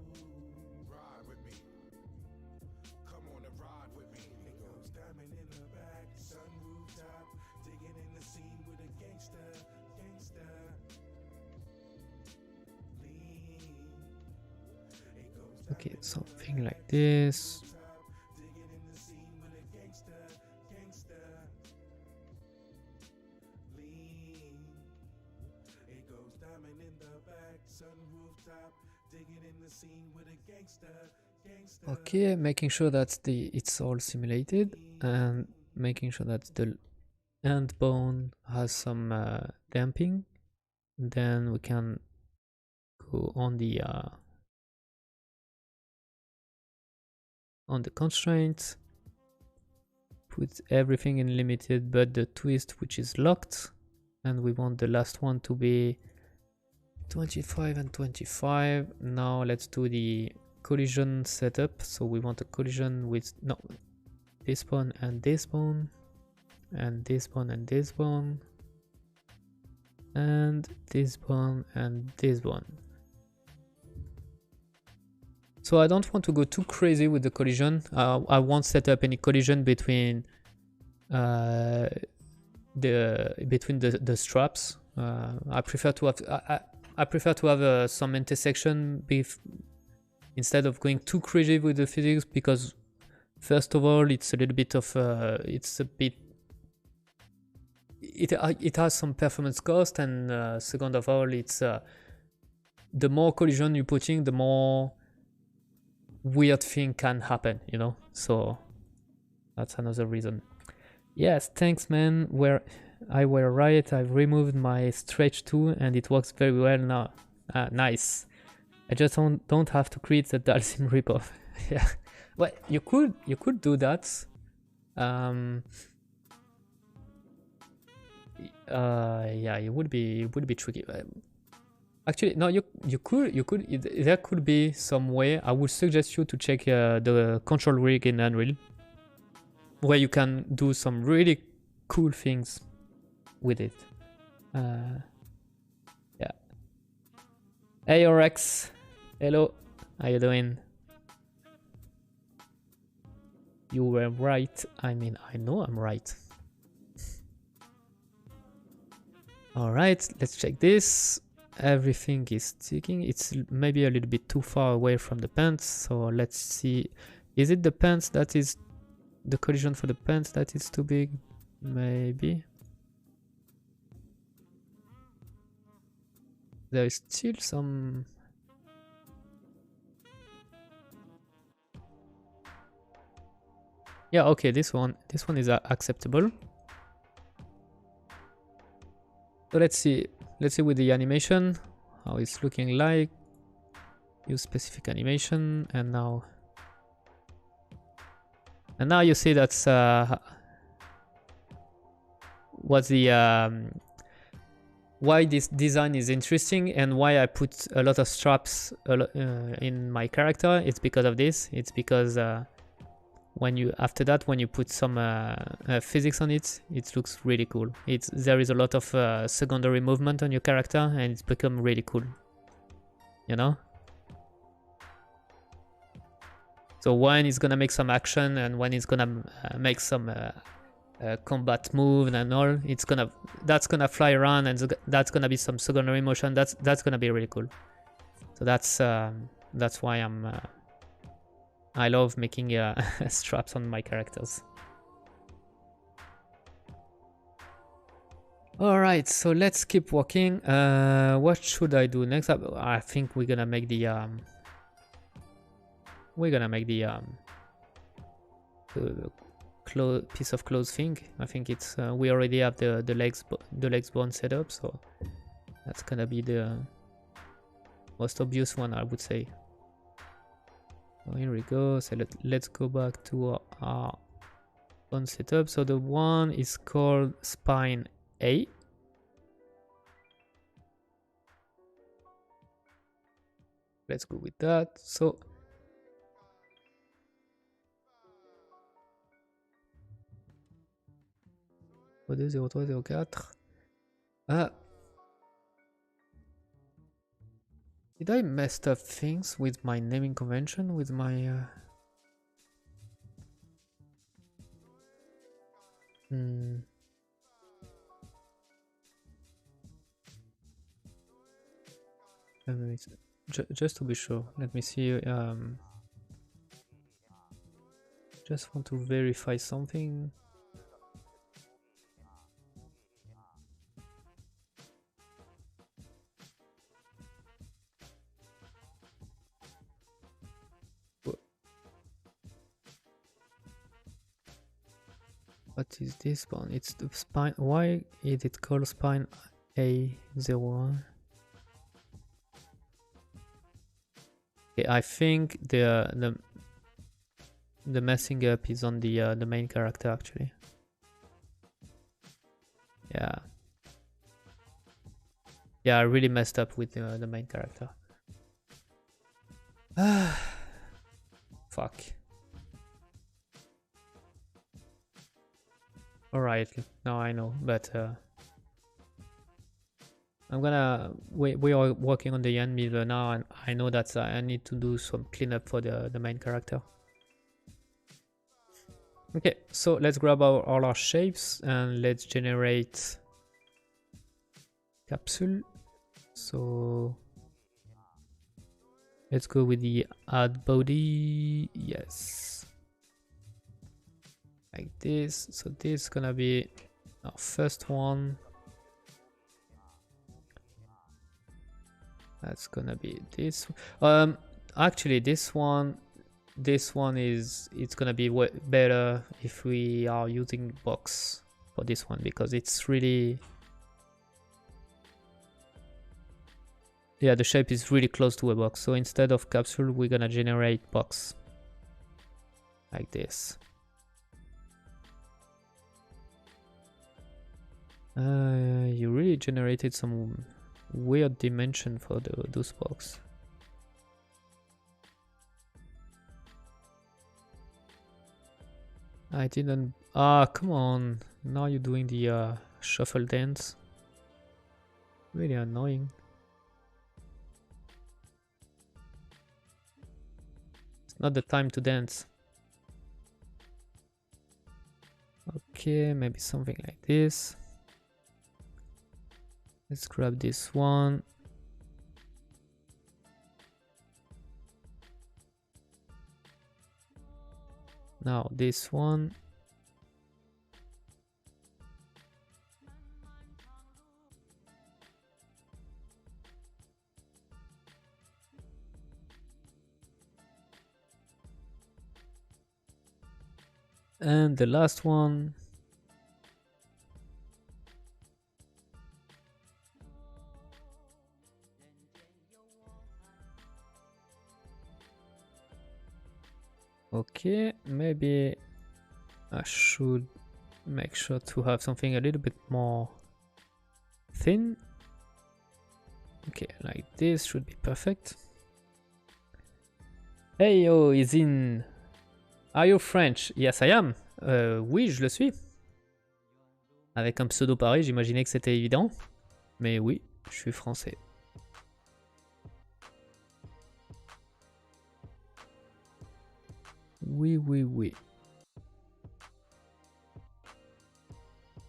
Okay, something like this. Okay, making sure that it's all simulated and making sure that the end bone has some damping. Then we can go on the constraint, put everything in limited but the twist which is locked, and we want the last one to be 25 and 25. Now let's do the collision setup. So we want a collision with this bone and this bone and this bone and this bone. and this one and this one. So I don't want to go too crazy with the collision. I won't set up any collision between the straps. I prefer to have some intersection instead of going too crazy with the physics, because first of all it's a little bit of it has some performance cost, and second of all it's the more collision you're putting, the more weird thing can happen, you know. So that's another reason. Yes, thanks man. I were right. I've removed my stretch too, and it works very well now. Nice. I just don't have to create the Dalsim ripoff. Yeah. Well, you could do that. Yeah, it would be tricky. Actually, no, you could there could be some way. I would suggest you to check the control rig in Unreal, where you can do some really cool things with it. Yeah. Hey Orex, hello, how you doing? You were right. I mean, I know I'm right. All right, let's check this. Everything is sticking. It's maybe a little bit too far away from the pants, so let's see. Is it the pants that is the collision for the pants that is too big? Maybe. There is still some. Yeah, okay, this one is acceptable. So let's see with the animation how it's looking like. Use specific animation, and now you see that's what the why this design is interesting and why I put a lot of straps in my character. It's because of this. It's because when you put some physics on it, it looks really cool. There is a lot of secondary movement on your character, and it's become really cool, you know. So when it's gonna make some action, and when it's gonna make some combat move and all, that's gonna fly around, and that's gonna be some secondary motion. That's gonna be really cool. So that's why I love making straps on my characters. All right, so let's keep walking. What should I do next? I think we're gonna make the piece of clothes thing. I think it's we already have the legs bone set up, so that's gonna be the most obvious one, I would say. So here we go. So let's go back to our bone setup. So the one is called spine A. Let's go with that. So did I messed up things with my naming convention with my just to be sure, let me see. Just want to verify something. What is this one? It's the spine. Why is it called spine A01? Okay, I think the messing up is on the main character actually. Yeah. Yeah, I really messed up with the main character. Fuck. Alright, now I know, but we are working on the end middle now, and I know that I need to do some cleanup for the main character. Okay, so let's grab all our shapes and let's generate capsule. So let's go with the add body. Yes, like this. So this is gonna be our first one. That's gonna be this. Actually, this one is, it's gonna be way better if we are using box for this one, because it's really, yeah, the shape is really close to a box. So instead of capsule, we're gonna generate box like this. You really generated some weird dimension for those box. I didn't. Ah, come on. Now you're doing the shuffle dance. Really annoying. It's not the time to dance. Okay, maybe something like this. Let's grab this one. Now this one. And the last one. Okay, maybe I should make sure to have something a little bit more thin. Okay, like this should be perfect. Hey yo, Izin. Are you French? Yes, I am. Oui, je le suis. Avec un pseudo pareil, j'imaginais que c'était évident. Mais oui, je suis français. Oui.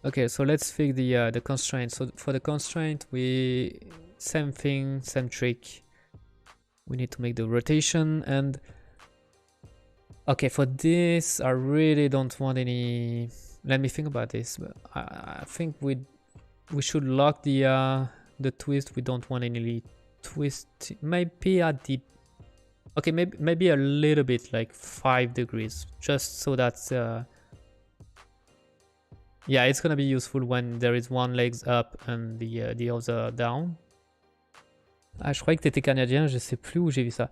Okay, so let's fix the constraint. So for the constraint, same thing, same trick. We need to make the rotation, and okay, for this I really don't want any. Let me think about this. But I think we should lock the twist. We don't want any twist. Maybe at the okay, maybe a little bit, like 5 degrees, just so that's yeah, it's gonna be useful when there is one legs up and the other down. Ah, je croyais que t'étais canadien, je sais plus où j'ai vu ça.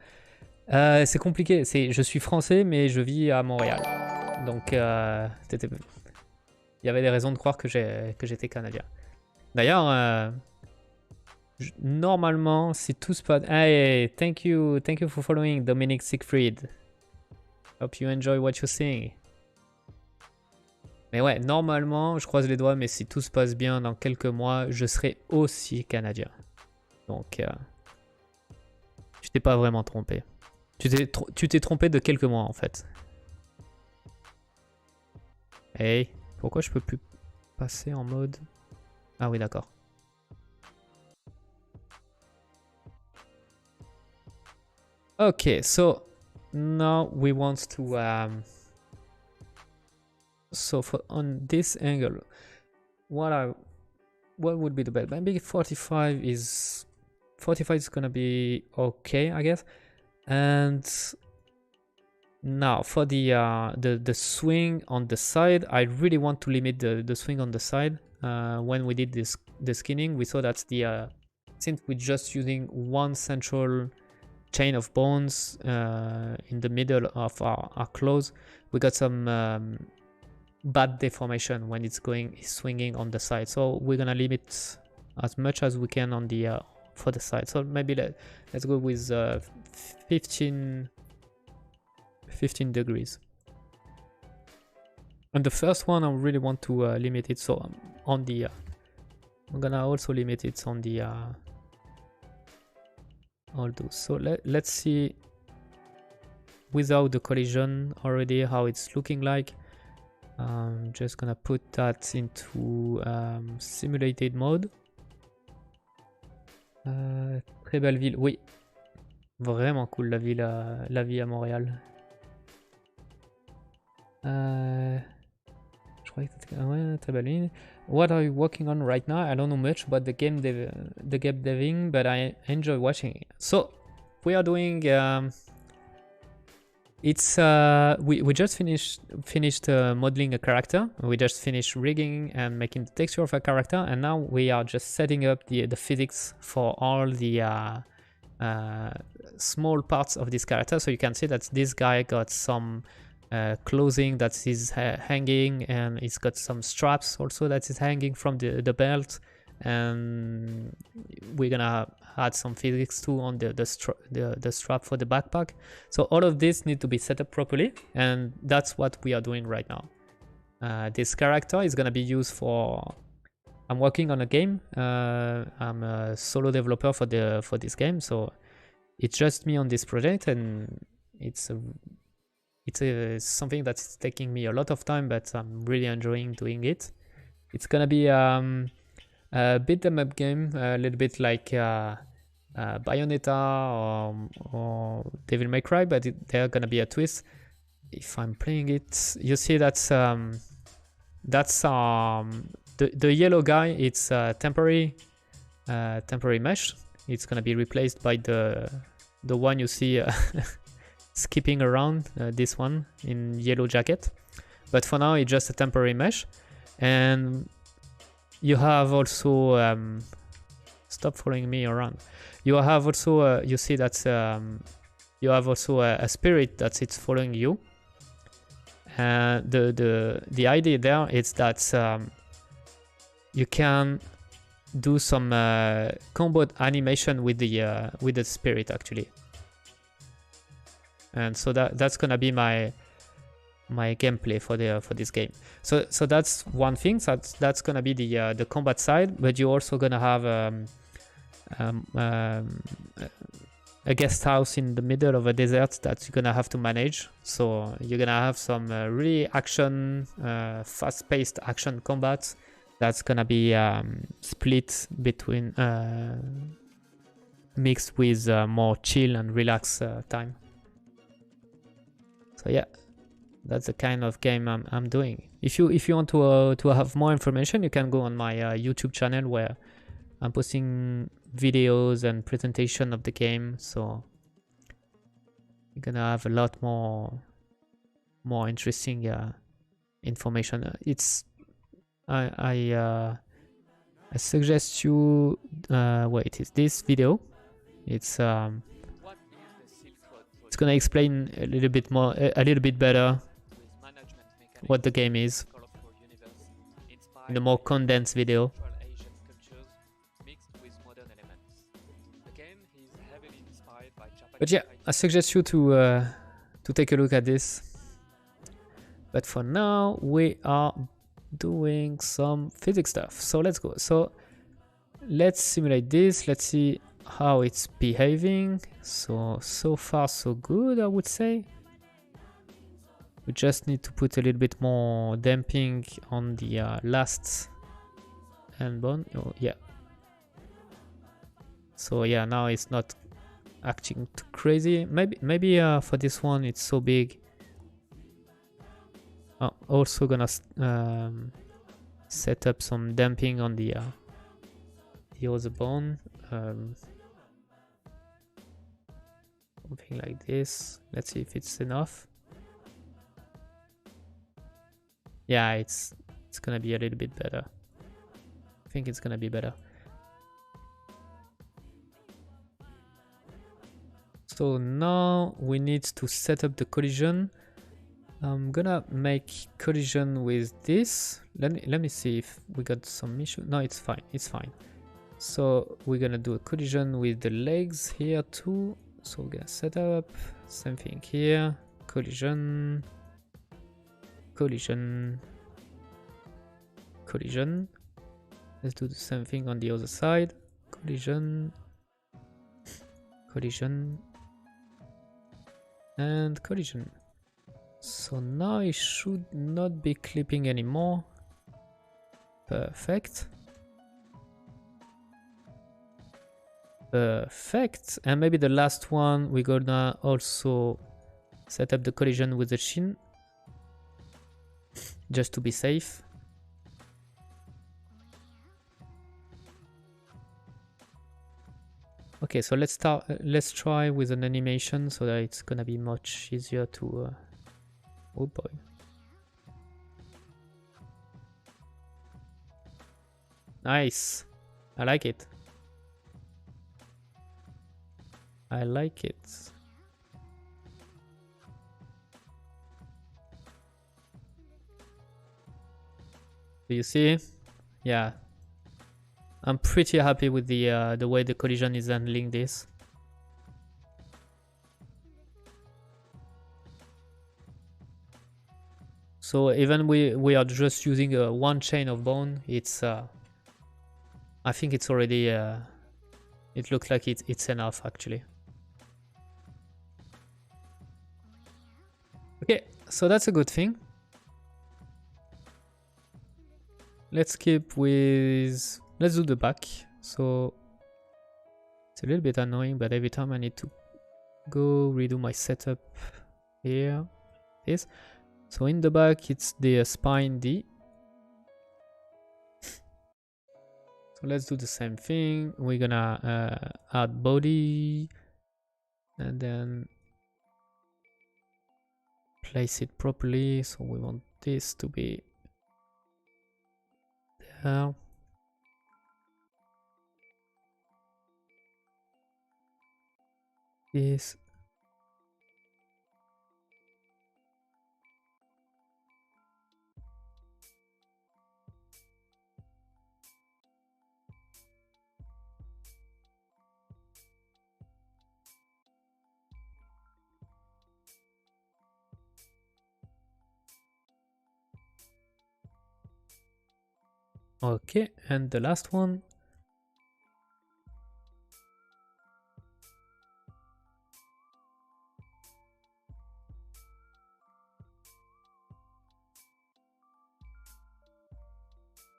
C'est compliqué, je suis français mais je vis à Montréal. Donc il y avait des raisons de croire que j'étais canadien. D'ailleurs, normalement, si tout se passe... Hey, thank you for following Dominic Siegfried. Hope you enjoy what you're seeing. Mais ouais, normalement, je croise les doigts, mais si tout se passe bien dans quelques mois, je serai aussi canadien. Donc, tu t'es pas vraiment trompé. Tu t'es trompé de quelques mois, en fait. Hey, pourquoi je peux plus passer en mode... Ah oui, d'accord. Okay, so now we want to so for on this angle, what would be the best? Maybe 45 is gonna be okay, I guess. And now for the swing on the side, I really want to limit the swing on the side. When we did the skinning, we saw that since we're just using one central chain of bones in the middle of our clothes, we got some bad deformation when it's swinging on the side. So we're gonna limit as much as we can on the for the side. So maybe let's go with 15 degrees. And the first one, I really want to limit it, so on the I'm gonna also limit it on the all those. So let's see without the collision already how it's looking like. I'm just gonna put that into simulated mode. Très belle ville, oui. Vraiment cool la vie à Montréal. Je crois que c'était... ouais, très belle ville. What are you working on right now? I don't know much about the game deving, but I enjoy watching it. So we are doing it's we just finished modeling a character. We just finished rigging and making the texture of a character, and now we are just setting up the physics for all the small parts of this character. So you can see that this guy got some clothing that is hanging, and it's got some straps also that is hanging from the belt, and we're gonna add some physics too on the strap for the backpack. So all of this need to be set up properly, and that's what we are doing right now. This character is gonna be used for... I'm working on a game. I'm a solo developer for this game, so it's just me on this project, and it's something that's taking me a lot of time, but I'm really enjoying doing it. It's gonna be a beat 'em up game, a little bit like Bayonetta or Devil May Cry, but there's gonna be a twist. If I'm playing it, you see that's the yellow guy. It's temporary mesh. It's gonna be replaced by the one you see skipping around, this one in yellow jacket. But for now, it's just a temporary mesh. And you have also stop following me around. You have also you see that you have also a spirit that sits following you. The idea there is that you can do some combo animation with the spirit actually. And so that's gonna be my gameplay for this game. So that's one thing. So that's gonna be the combat side, but you're also gonna have a guest house in the middle of a desert that you're gonna have to manage. So you're gonna have some really action, fast-paced action combat that's gonna be split between mixed with more chill and relaxed time. So yeah, that's the kind of game I'm doing. If you want to have more information, you can go on my YouTube channel where I'm posting videos and presentation of the game. So you're gonna have a lot more interesting information. It's I suggest you wait, is this video? It's gonna explain a little bit more, a little bit better what the game is in a more condensed video. But yeah, I suggest you to take a look at this. But for now, we are doing some physics stuff. So let's go. So let's simulate this. Let's see how it's behaving. So far so good, I would say. We just need to put a little bit more damping on the last hand bone. Oh yeah. So yeah, now it's not acting too crazy. Maybe for this one it's so big. Also gonna set up some damping on the other bone. Something like this. Let's see if it's enough. Yeah, it's gonna be a little bit better. I think it's gonna be better. So now we need to set up the collision. I'm gonna make collision with this. Let me see if we got some issue. No, it's fine. It's fine. So we're gonna do a collision with the legs here too. So we're gonna set up same thing here. Collision. Collision. Collision. Let's do the same thing on the other side. Collision, collision, and collision. So now it should not be clipping anymore. Perfect. Perfect. And maybe the last one, we're gonna also set up the collision with the chin, just to be safe. Okay, so let's start. Let's try with an animation so that it's gonna be much easier to. Oh boy. Nice. I like it. I like it. Do you see? Yeah. I'm pretty happy with the way the collision is handling this. So even we are just using one chain of bone, it's I think it's already it looks like it's enough actually. Okay, so that's a good thing. Let's keep with, let's do the back. So it's a little bit annoying, but every time I need to go redo my setup here, this. So in the back, it's the spine D. So let's do the same thing. We're gonna add body and then place it properly. So we want this to be there. This. Okay, and the last one.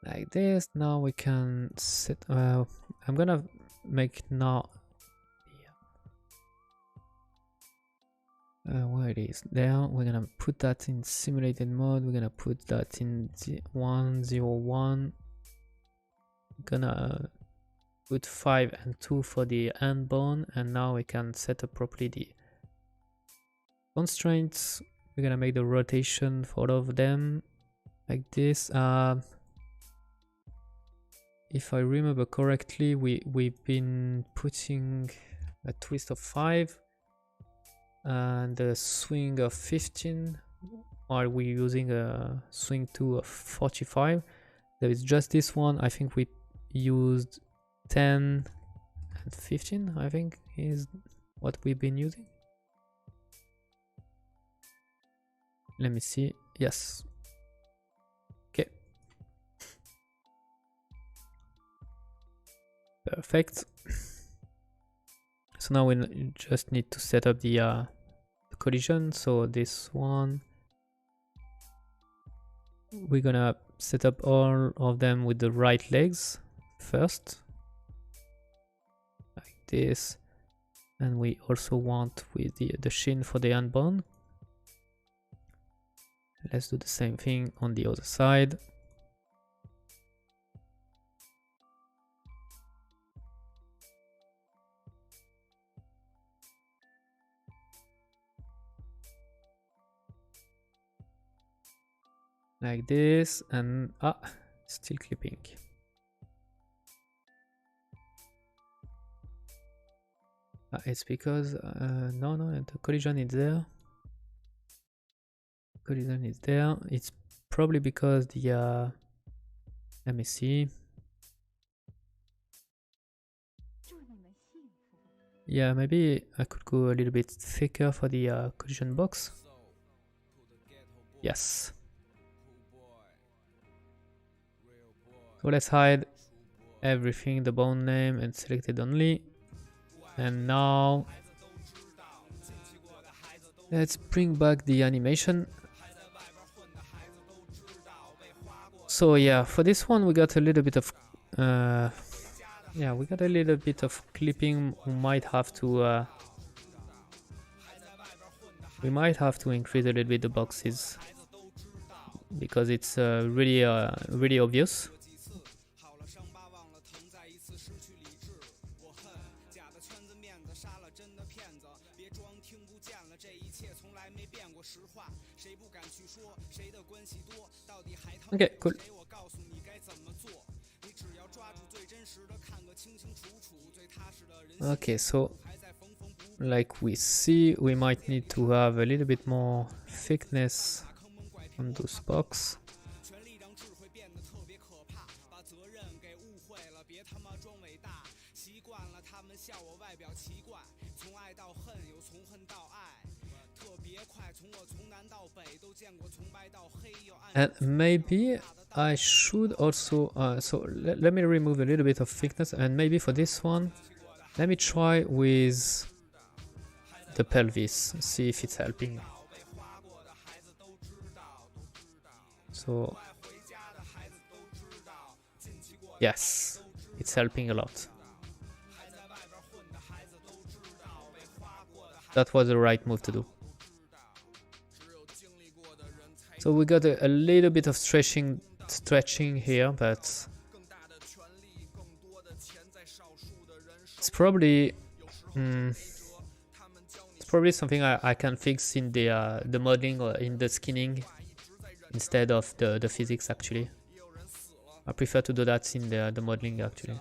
Like this. Now we can set. I'm gonna make now. Where it is there. We're gonna put that in simulated mode. We're gonna put that in 101. Gonna put 5 and 2 for the hand bone, and now we can set up properly the constraints. We're gonna make the rotation for all of them like this. If I remember correctly, we've been putting a twist of 5 and a swing of 15, while we're using a swing 2 of 45. There is just this one. I think we used 10 and 15, I think is what we've been using. Let me see. Yes. Okay. Perfect. So now we just need to set up the collision. So this one, we're gonna set up all of them with the right legs first, like this, and we also want with the shin for the hand bone. Let's do the same thing on the other side. Like this, and still clipping. It's because no, the collision is there. Collision is there. It's probably because the let me see. Yeah, maybe I could go a little bit thicker for the collision box. Yes. So let's hide everything, the bone name, and selected only. And now let's bring back the animation. So yeah, for this one we got a little bit of yeah, we got a little bit of clipping. We might have to increase a little bit the boxes because it's really really obvious. Okay, cool. Okay, so like we see, we might need to have a little bit more thickness on those boxes. And maybe I should also so let me remove a little bit of thickness, and maybe for this one let me try with the pelvis, see if it's helping. So yes, it's helping a lot. That was the right move to do. So we got a little bit of stretching here, but it's probably something I can fix in the modeling or in the skinning instead of the physics. Actually, I prefer to do that in the modeling actually.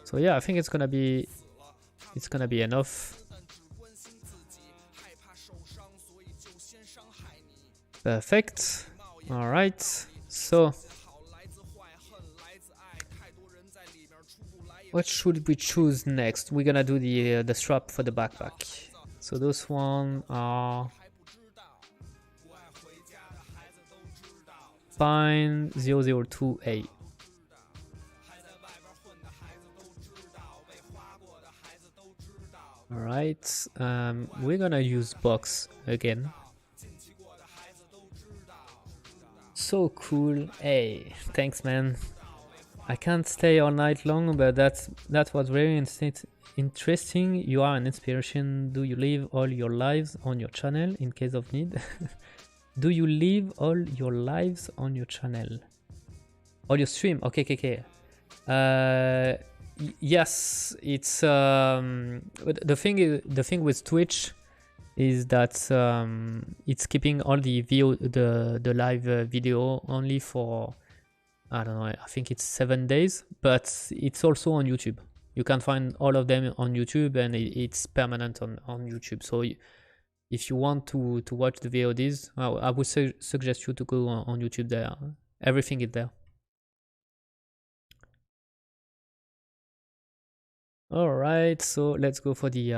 So yeah, I think it's gonna be enough. Perfect. All right, so what should we choose next? We're gonna do the strap for the backpack. So those one are Pine 002A. All right, we're gonna use box again. So cool. Hey, thanks man. I can't stay all night long, but that was very interesting. You are an inspiration. Do you live all your lives on your channel in case of need? Do you live all your lives on your channel? Or your stream? Okay. Yes, it's the thing with Twitch is that it's keeping all the live video only for, I don't know, I think it's 7 days, but it's also on YouTube. You can find all of them on YouTube, and it's permanent on YouTube. So if you want to watch the VODs, I would suggest you to go on YouTube. There, everything is there. All right, so let's go for the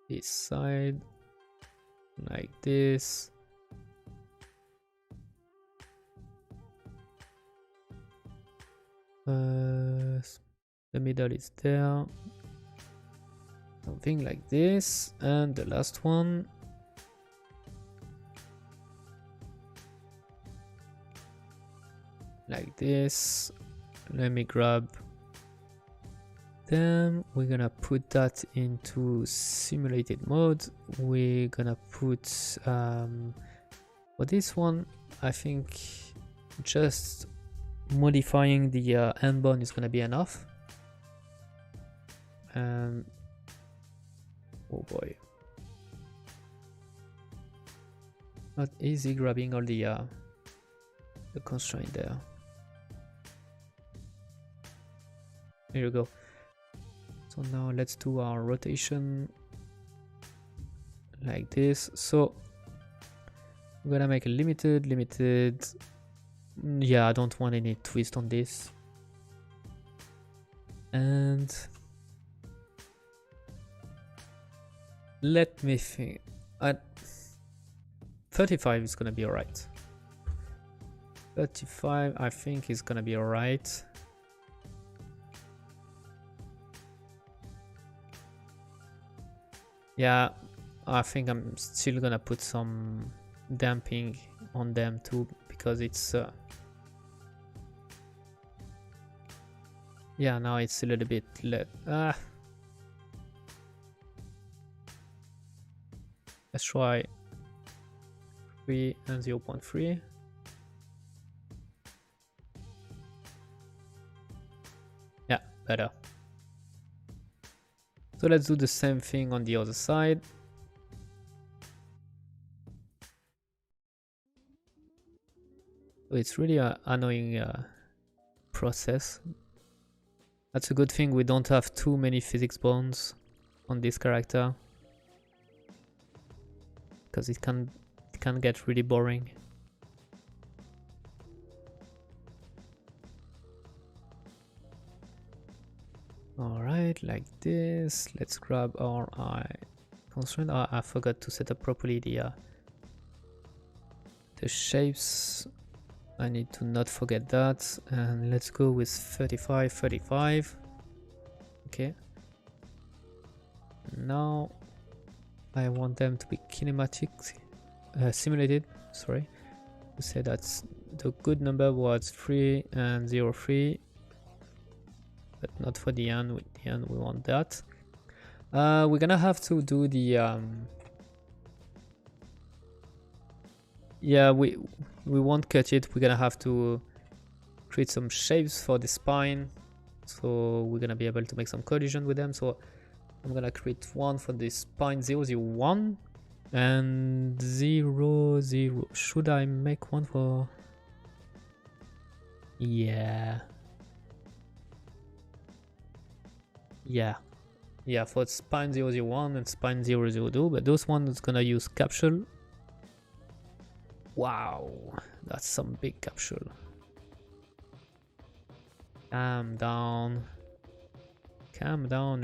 this side, like this. The middle is there, something like this, and the last one like this. Let me grab them. We're gonna put that into simulated mode. We're gonna put for this one, I think just modifying the end bone is gonna be enough. Oh boy, not easy grabbing all the constraint there. Here you go. So now let's do our rotation like this. So we're gonna make a limited. Yeah, I don't want any twist on this. And let me think. 35 is gonna be alright. 35 I think is gonna be alright. Yeah, I think I'm still gonna put some damping on them too, because it's yeah, now it's a little bit let's try 3 and 0.3. Yeah, better. So let's do the same thing on the other side. It's really an annoying process. That's a good thing we don't have too many physics bones on this character, because it can get really boring. Alright, like this. Let's grab our eye constraint. Oh, I forgot to set up properly the shapes. I need to not forget that. And let's go with 35, 35. Okay. Now I want them to be kinematic, simulated. Sorry. To say that the good number was 3 and 0, 3. But not for the end. With the end, we want that. We're gonna have to do the yeah, we won't cut it. We're gonna have to create some shapes for the spine, so we're gonna be able to make some collision with them. So I'm gonna create one for the spine 001 and 00. Should I make one for? Yeah, for spine 001 and spine 002, but those ones gonna use capsule. Wow, that's some big capsule. Calm down,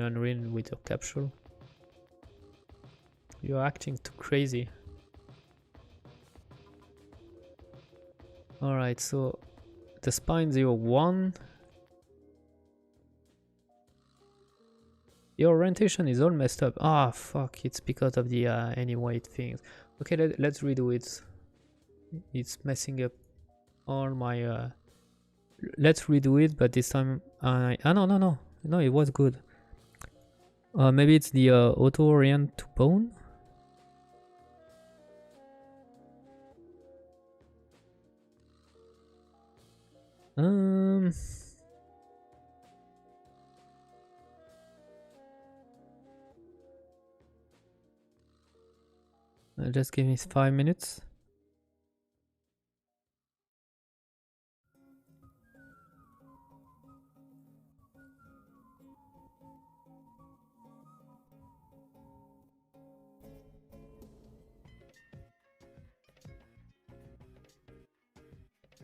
Unreal, with your capsule. You're acting too crazy. Alright, so the spine 01. Your orientation is all messed up. Ah, fuck, it's because of the any weight things. Okay, let's redo it. It's messing up all my let's redo it, but this time no, it was good. Maybe it's the auto orient to bone. Just give me 5 minutes.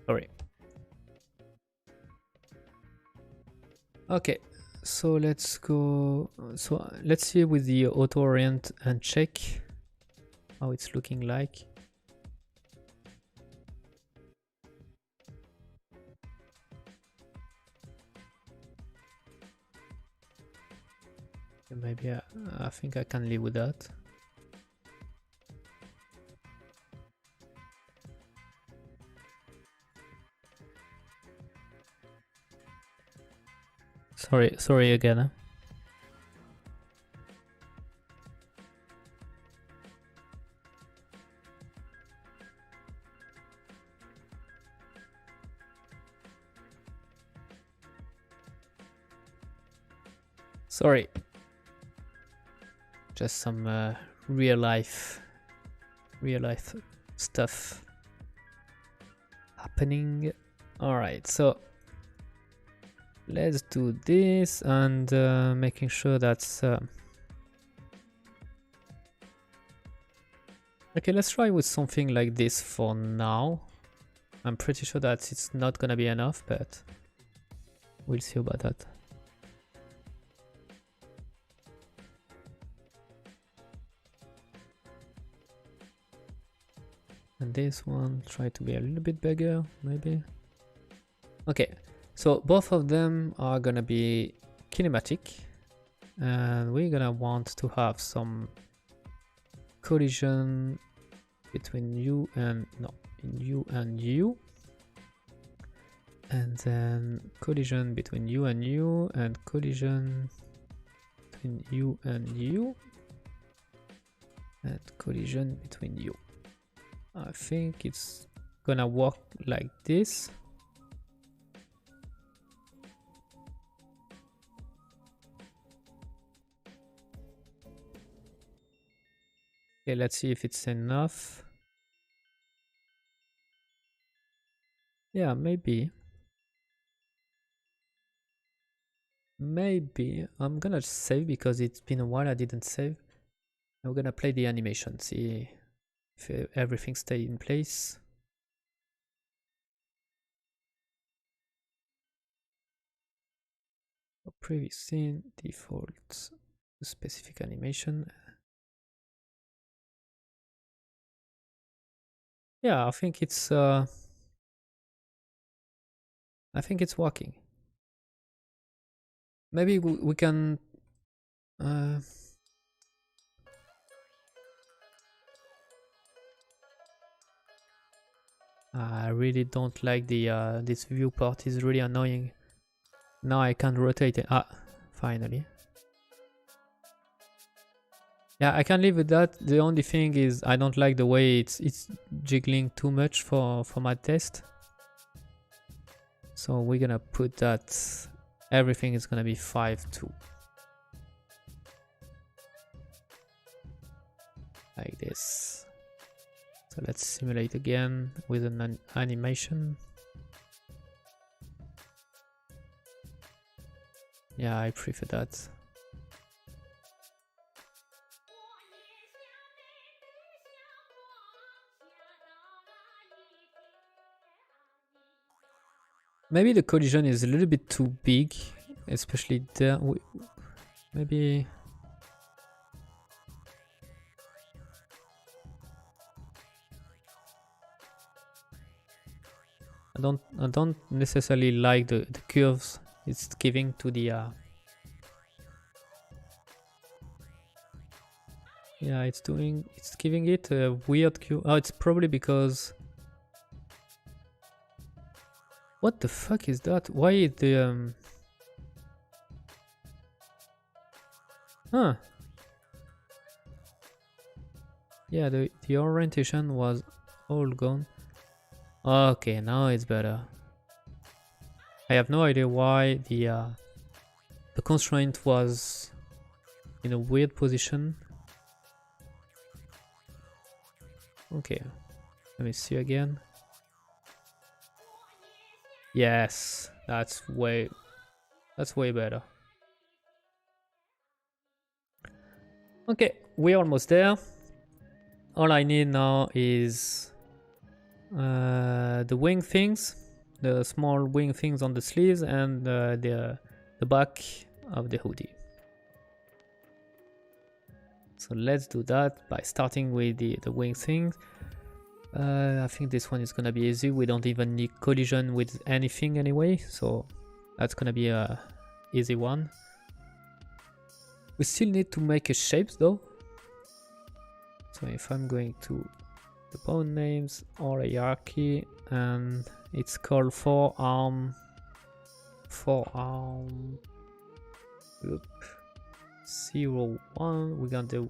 Sorry. Okay, so let's go. So let's see with the auto orient and check how it's looking like. Maybe I think I can live with that. Sorry again. Huh? Sorry. Just some real life stuff happening. All right, so let's do this and making sure that's okay. Let's try with something like this for now. I'm pretty sure that it's not gonna be enough, but we'll see about that. And this one try to be a little bit bigger, maybe. Okay, so both of them are gonna be kinematic, and we're gonna want to have some collision between you and you and you, and then collision between you and you, and collision between you and you, and collision between you. I think it's gonna work like this. Okay, let's see if it's enough. Yeah, maybe. Maybe. I'm gonna save because it's been a while I didn't save. I'm gonna play the animation, see if everything stays in place. Previous scene, default, specific animation. Yeah, I think it's working. Maybe we can I really don't like the this viewport is really annoying. Now I can't rotate it. Ah, finally. Yeah, I can live with that. The only thing is I don't like the way it's jiggling too much for my test. So we're gonna put that everything is gonna be 5.2. Like this. So let's simulate again with an animation. Yeah, I prefer that. Maybe the collision is a little bit too big, especially there. Maybe I don't necessarily like the curves it's giving to the yeah, it's giving it a weird curve. Oh, it's probably because what the fuck is that? Why is the huh? Yeah, the orientation was all gone. Okay, now it's better. I have no idea why the constraint was in a weird position. Okay, let me see again. Yes, that's way better. Okay, we're almost there. All I need now is the wing things, the small wing things on the sleeves, and the back of the hoodie. So let's do that by starting with the wing things. I think this one is gonna be easy. We don't even need collision with anything anyway, so that's gonna be a easy one. We still need to make a shape though. So if I'm going to the bone names or hierarchy, and it's called forearm. Oop. 0.1. We're gonna do,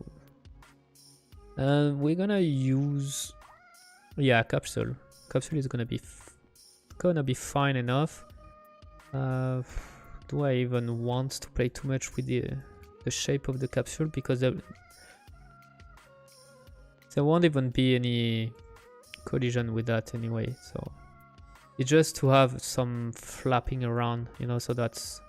and we're gonna use capsule. Capsule is gonna be fine enough. Do I even want to play too much with the shape of the capsule, because there won't even be any collision with that anyway, so it's just to have some flapping around, you know, so that's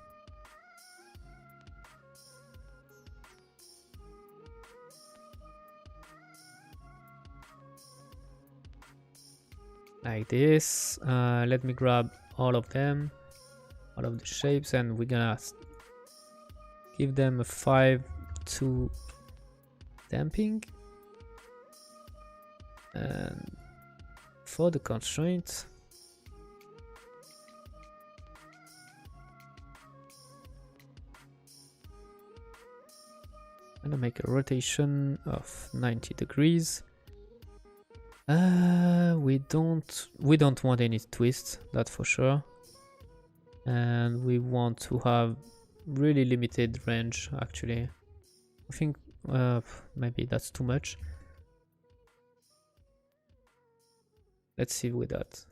like this. Let me grab all of them, all of the shapes, and we're gonna give them a 5.2 damping, and for the constraint, I'm gonna make a rotation of 90 degrees. We don't want any twists, that's for sure. And we want to have really limited range, actually. I think maybe that's too much. Let's see with that.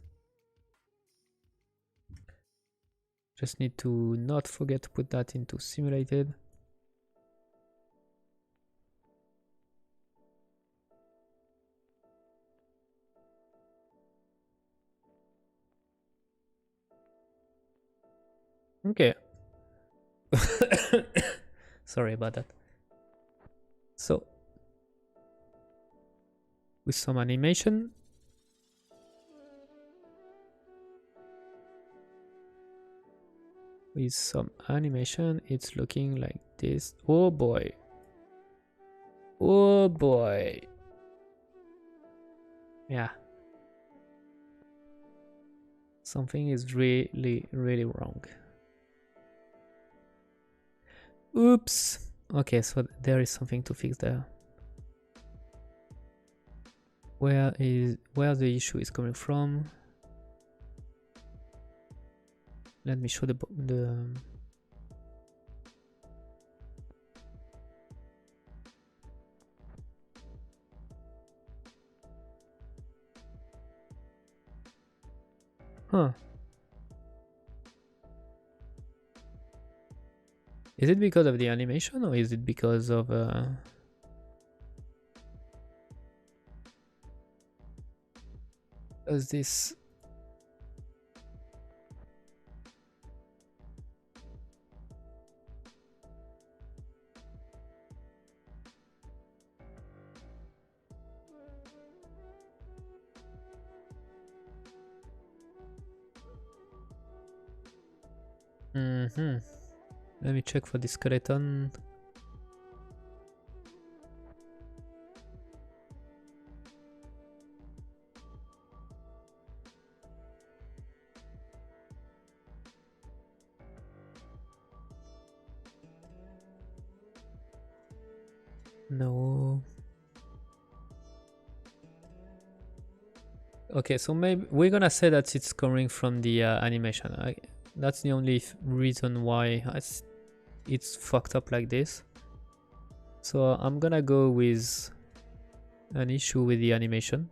Just need to not forget to put that into simulated. Okay. Sorry about that. So, with some animation, it's looking like this. Oh boy. Oh boy. Yeah. Something is really wrong. Oops. Okay, so there is something to fix there. Where the issue is coming from? Let me show the huh. Is it because of the animation or is it because of does this Let me check for the skeleton. No. Okay, so maybe we're gonna say that it's coming from the animation. That's the only reason why it's fucked up like this. So I'm gonna go with an issue with the animation.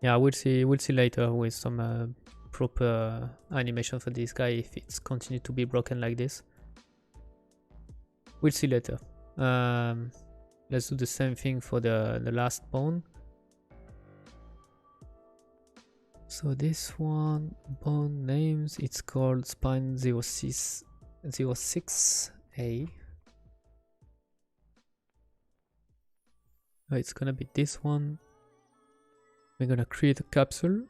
Yeah, we'll see later with some proper animation for this guy if it's continued to be broken like this. We'll see later. Let's do the same thing for the last bone. So this one, bone names, it's called spine 06A. It's gonna be this one. We're gonna create a capsule.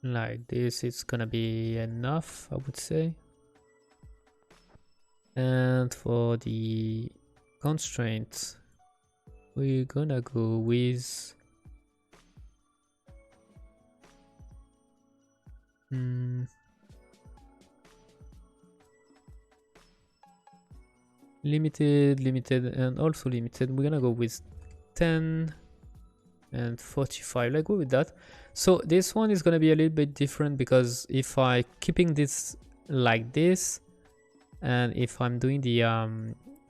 Like this, it's gonna be enough, I would say. And for the constraints, we're gonna go with limited, and also limited. We're gonna go with 10 and 45. Let's go with that. So this one is gonna be a little bit different because if I keeping this like this, and if I'm doing the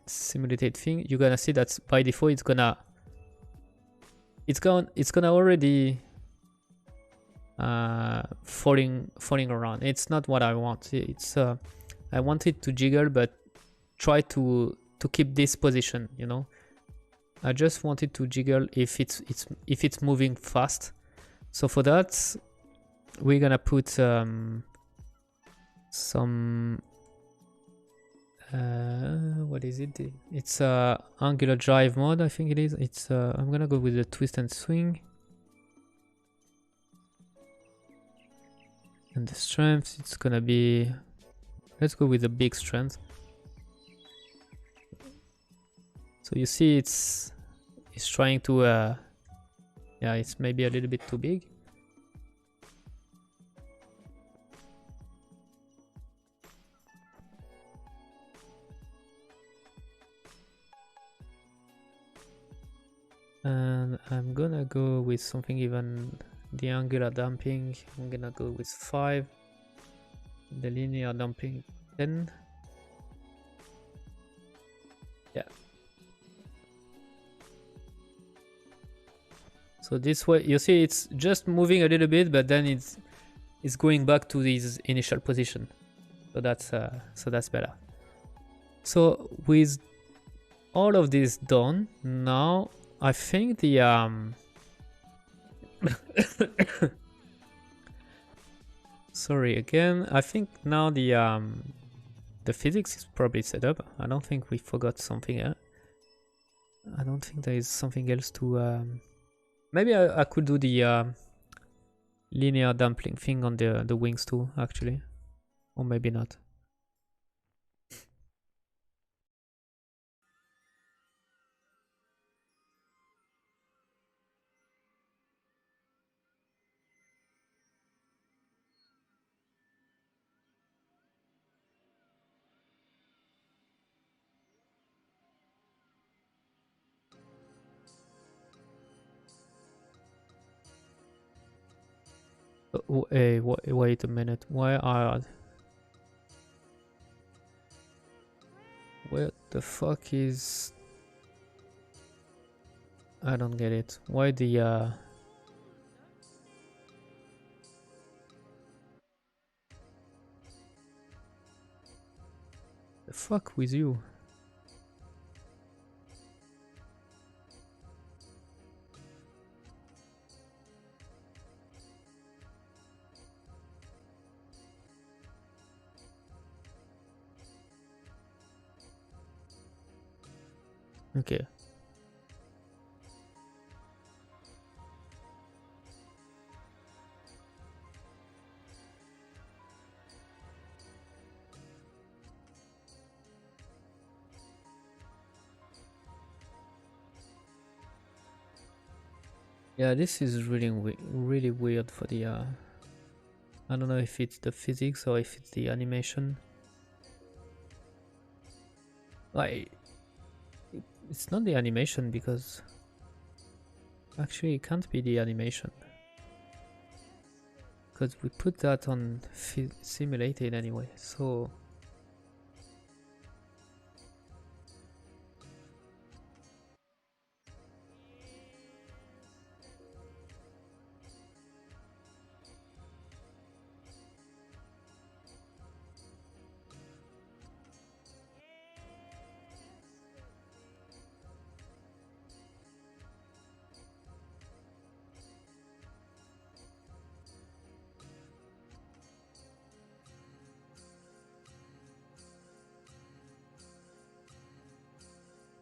simulated thing, you're gonna see that by default it's gonna already falling around. It's not what I want. It's I want it to jiggle, but try to keep this position, you know. I just want it to jiggle if it's moving fast. So for that, we're gonna put some What is it? It's angular drive mode, I think it is. It's I'm gonna go with the twist and swing. And the strength, it's gonna be, let's go with the big strength. So you see it's trying to yeah, it's maybe a little bit too big. And I'm gonna go with something even, the angular damping, I'm gonna go with 5. The linear damping 10. Yeah. So this way, you see it's just moving a little bit, but then it's going back to this initial position. So that's better. So with all of this done, now I think the sorry again. I think now the physics is probably set up. I don't think we forgot something here. I don't think there is something else to. Maybe I could do the linear damping thing on the wings too, actually, or maybe not. Hey, wait a minute. Where the fuck is? I don't get it. Why the fuck with you? Okay. Yeah, this is really weird for the I don't know if it's the physics or if it's the animation. Like, it's not the animation, because actually it can't be the animation, because we put that on simulated anyway. So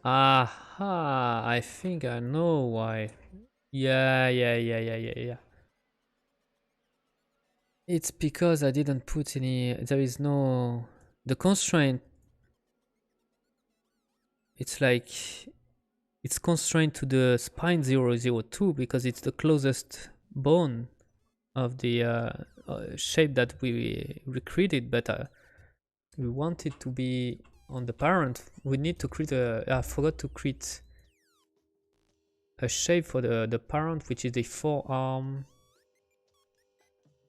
aha, I think I know why. Yeah. It's because I didn't put any, there is no, the constraint, it's like, it's constrained to the spine 002 because it's the closest bone of the shape that we recreated, but we want it to be on the parent. We need to create I forgot to create a shape for the parent, which is the forearm.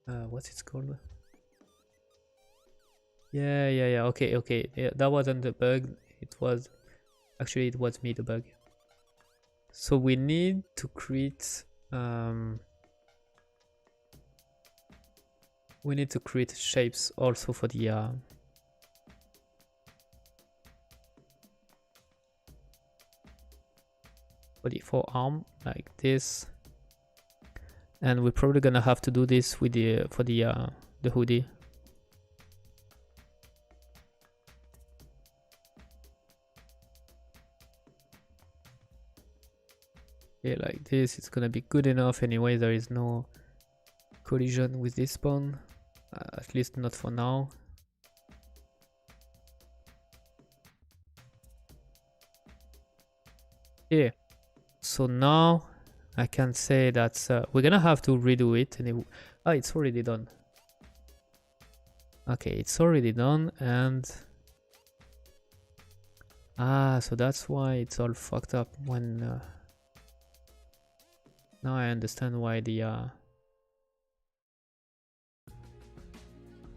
What's it called? Yeah. Okay. Yeah, that wasn't the bug. It was me, the bug. So we need to create shapes also for the forearm, like this. And we're probably gonna have to do this with the hoodie. Okay, like this, it's gonna be good enough anyway. There is no collision with this pawn, at least not for now. Okay, so now I can say that we're gonna have to redo it. And it's already done. Okay, it's already done, and so that's why it's all fucked up when. Now I understand why the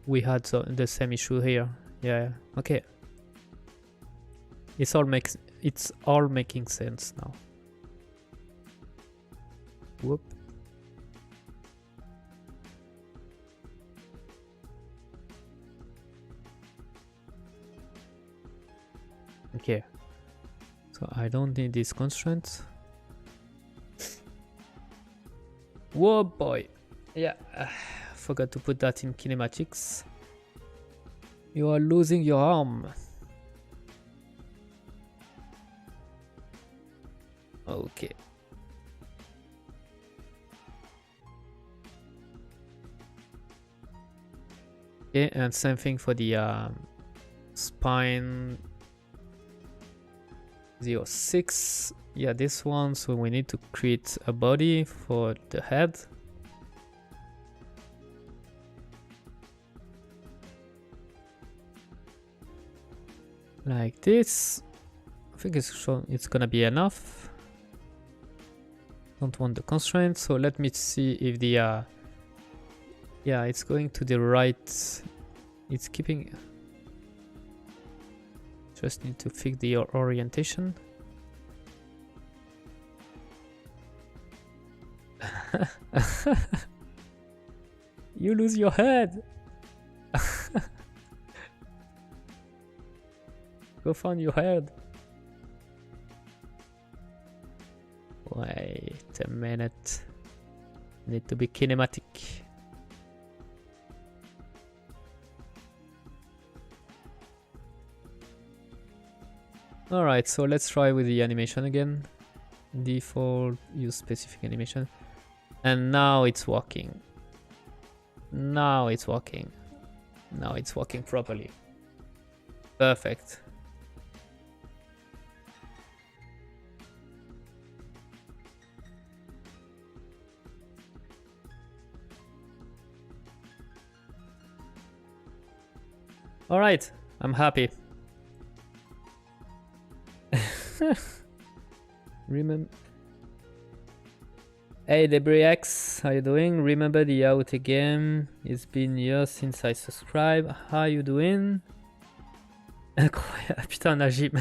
we had the same issue here. Yeah. Okay. It's all making sense now. Whoop. Okay. So I don't need these constraints. Whoa boy. Yeah. Forgot to put that in kinematics. You are losing your arm. Okay. Okay, and same thing for the spine 06. Yeah, this one. So we need to create a body for the head. Like this. I think it's gonna be enough. Don't want the constraint, so let me see if the yeah, it's going to the right. It's keeping. Just need to fix the orientation. You lose your head. Go find your head. Wait a minute. Need to be kinematic. Alright, so let's try with the animation again. Default, use specific animation. And now it's working. Now it's working. Now it's working properly. Perfect. All right, I'm happy. Remember. Hey DebrisX, how you doing? Remember the out game? It's been years since I subscribed. How you doing? Incroyable. Putain, Najim.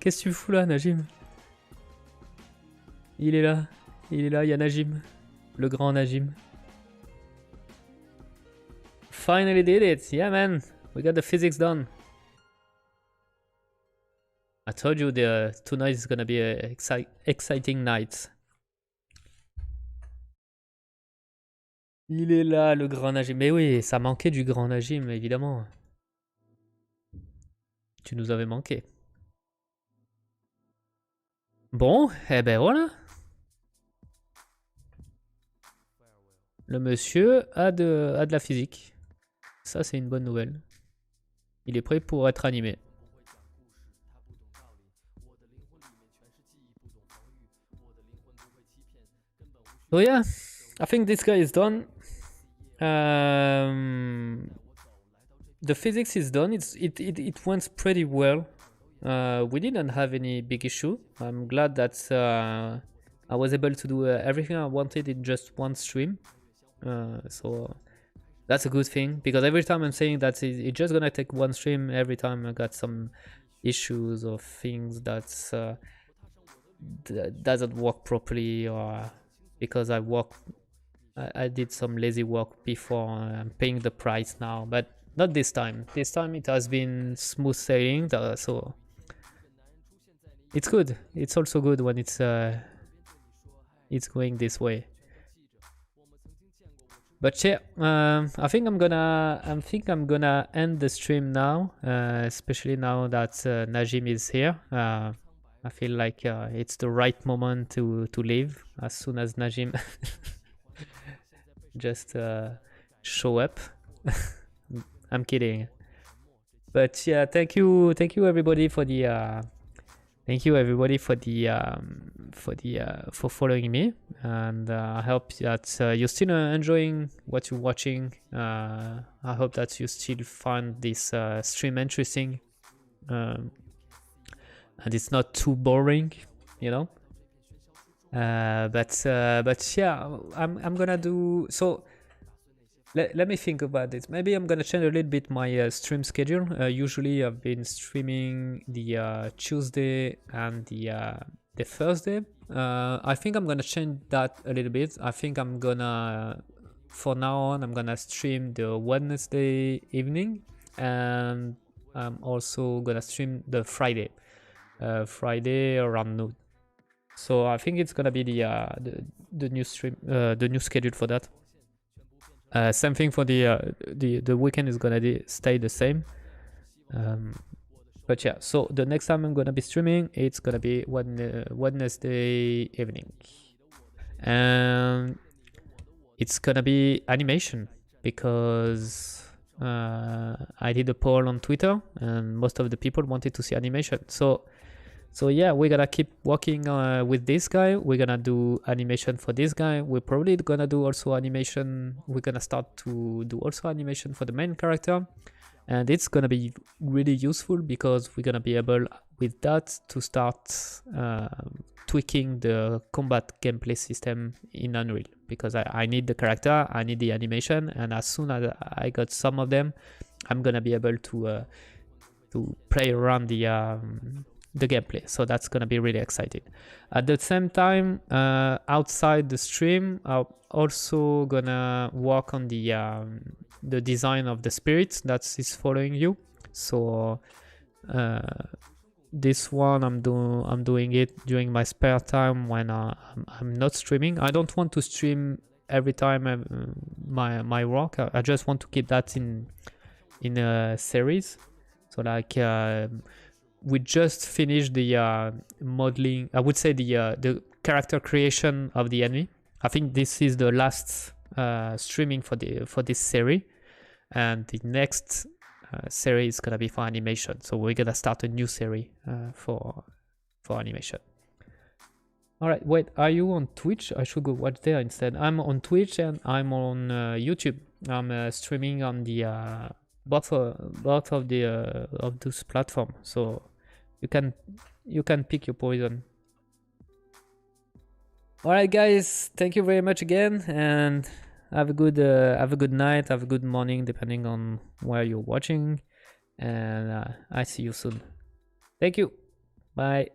Qu'est-ce que tu fous là, Najim? Il est là. Il est là, il y a Najim. Le grand Najim. Finally did it. Yeah, man. We got the physics done. I told you tonight is gonna be an exciting night. Il est là, le grand Najim. Mais oui, ça manquait du grand Najim, évidemment. Tu nous avais manqué. Bon, eh ben voilà. Le monsieur a de la physique. Ça, c'est une bonne nouvelle. Il est prêt pour être animé. So yeah, I think this guy is done. The physics is done. It went pretty well. We didn't have any big issue. I'm glad that I was able to do everything I wanted in just one stream. So that's a good thing, because every time I'm saying that it's just gonna take one stream, every time I got some issues or things that doesn't work properly, or because I did some lazy work before. I'm paying the price now, but not this time. This time it has been smooth sailing, so it's good. It's also good when it's going this way. But yeah, I think I'm gonna end the stream now, especially now that Najim is here. I feel like it's the right moment to leave as soon as Najim just show up. I'm kidding, but yeah, thank you everybody for the for following me, and I hope that you're still enjoying what you're watching. I hope that you still find this stream interesting, and it's not too boring, you know. But yeah, I'm gonna do so. Let me think about it. Maybe I'm gonna change a little bit my stream schedule. Usually I've been streaming the Tuesday and the Thursday. I think I'm gonna change that a little bit. I think I'm gonna, for now on, I'm gonna stream the Wednesday evening, and I'm also gonna stream the Friday around noon. So I think it's gonna be the new stream, the new schedule for that. Same thing for the weekend is gonna stay the same. But yeah, so the next time I'm gonna be streaming, it's gonna be Wednesday evening, and it's gonna be animation because I did a poll on Twitter and most of the people wanted to see animation. So yeah, we're gonna keep working with this guy. We're gonna do animation for this guy. We're probably gonna do also animation. We're gonna start to do also animation for the main character. And it's gonna be really useful because we're gonna be able with that to start tweaking the combat gameplay system in Unreal, because I need the character, I need the animation, and as soon as I got some of them, I'm gonna be able to play around the gameplay. So that's gonna be really exciting. At the same time, outside the stream, I'm also gonna work on the design of the spirit that is following you. So this one I'm doing it during my spare time when I'm not streaming. I don't want to stream every time my work. I just want to keep that in a series. So like we just finished the modeling, I would say the character creation of the enemy. I think this is the last streaming for this series, and the next series is gonna be for animation. So we're gonna start a new series for animation. All right, wait, are you on Twitch? I should go watch there instead. I'm on Twitch and I'm on YouTube. I'm streaming on the both of those platforms. So you can pick your poison. All right, guys, thank you very much again, and have a good night, have a good morning, depending on where you're watching, and I see you soon. Thank you. Bye.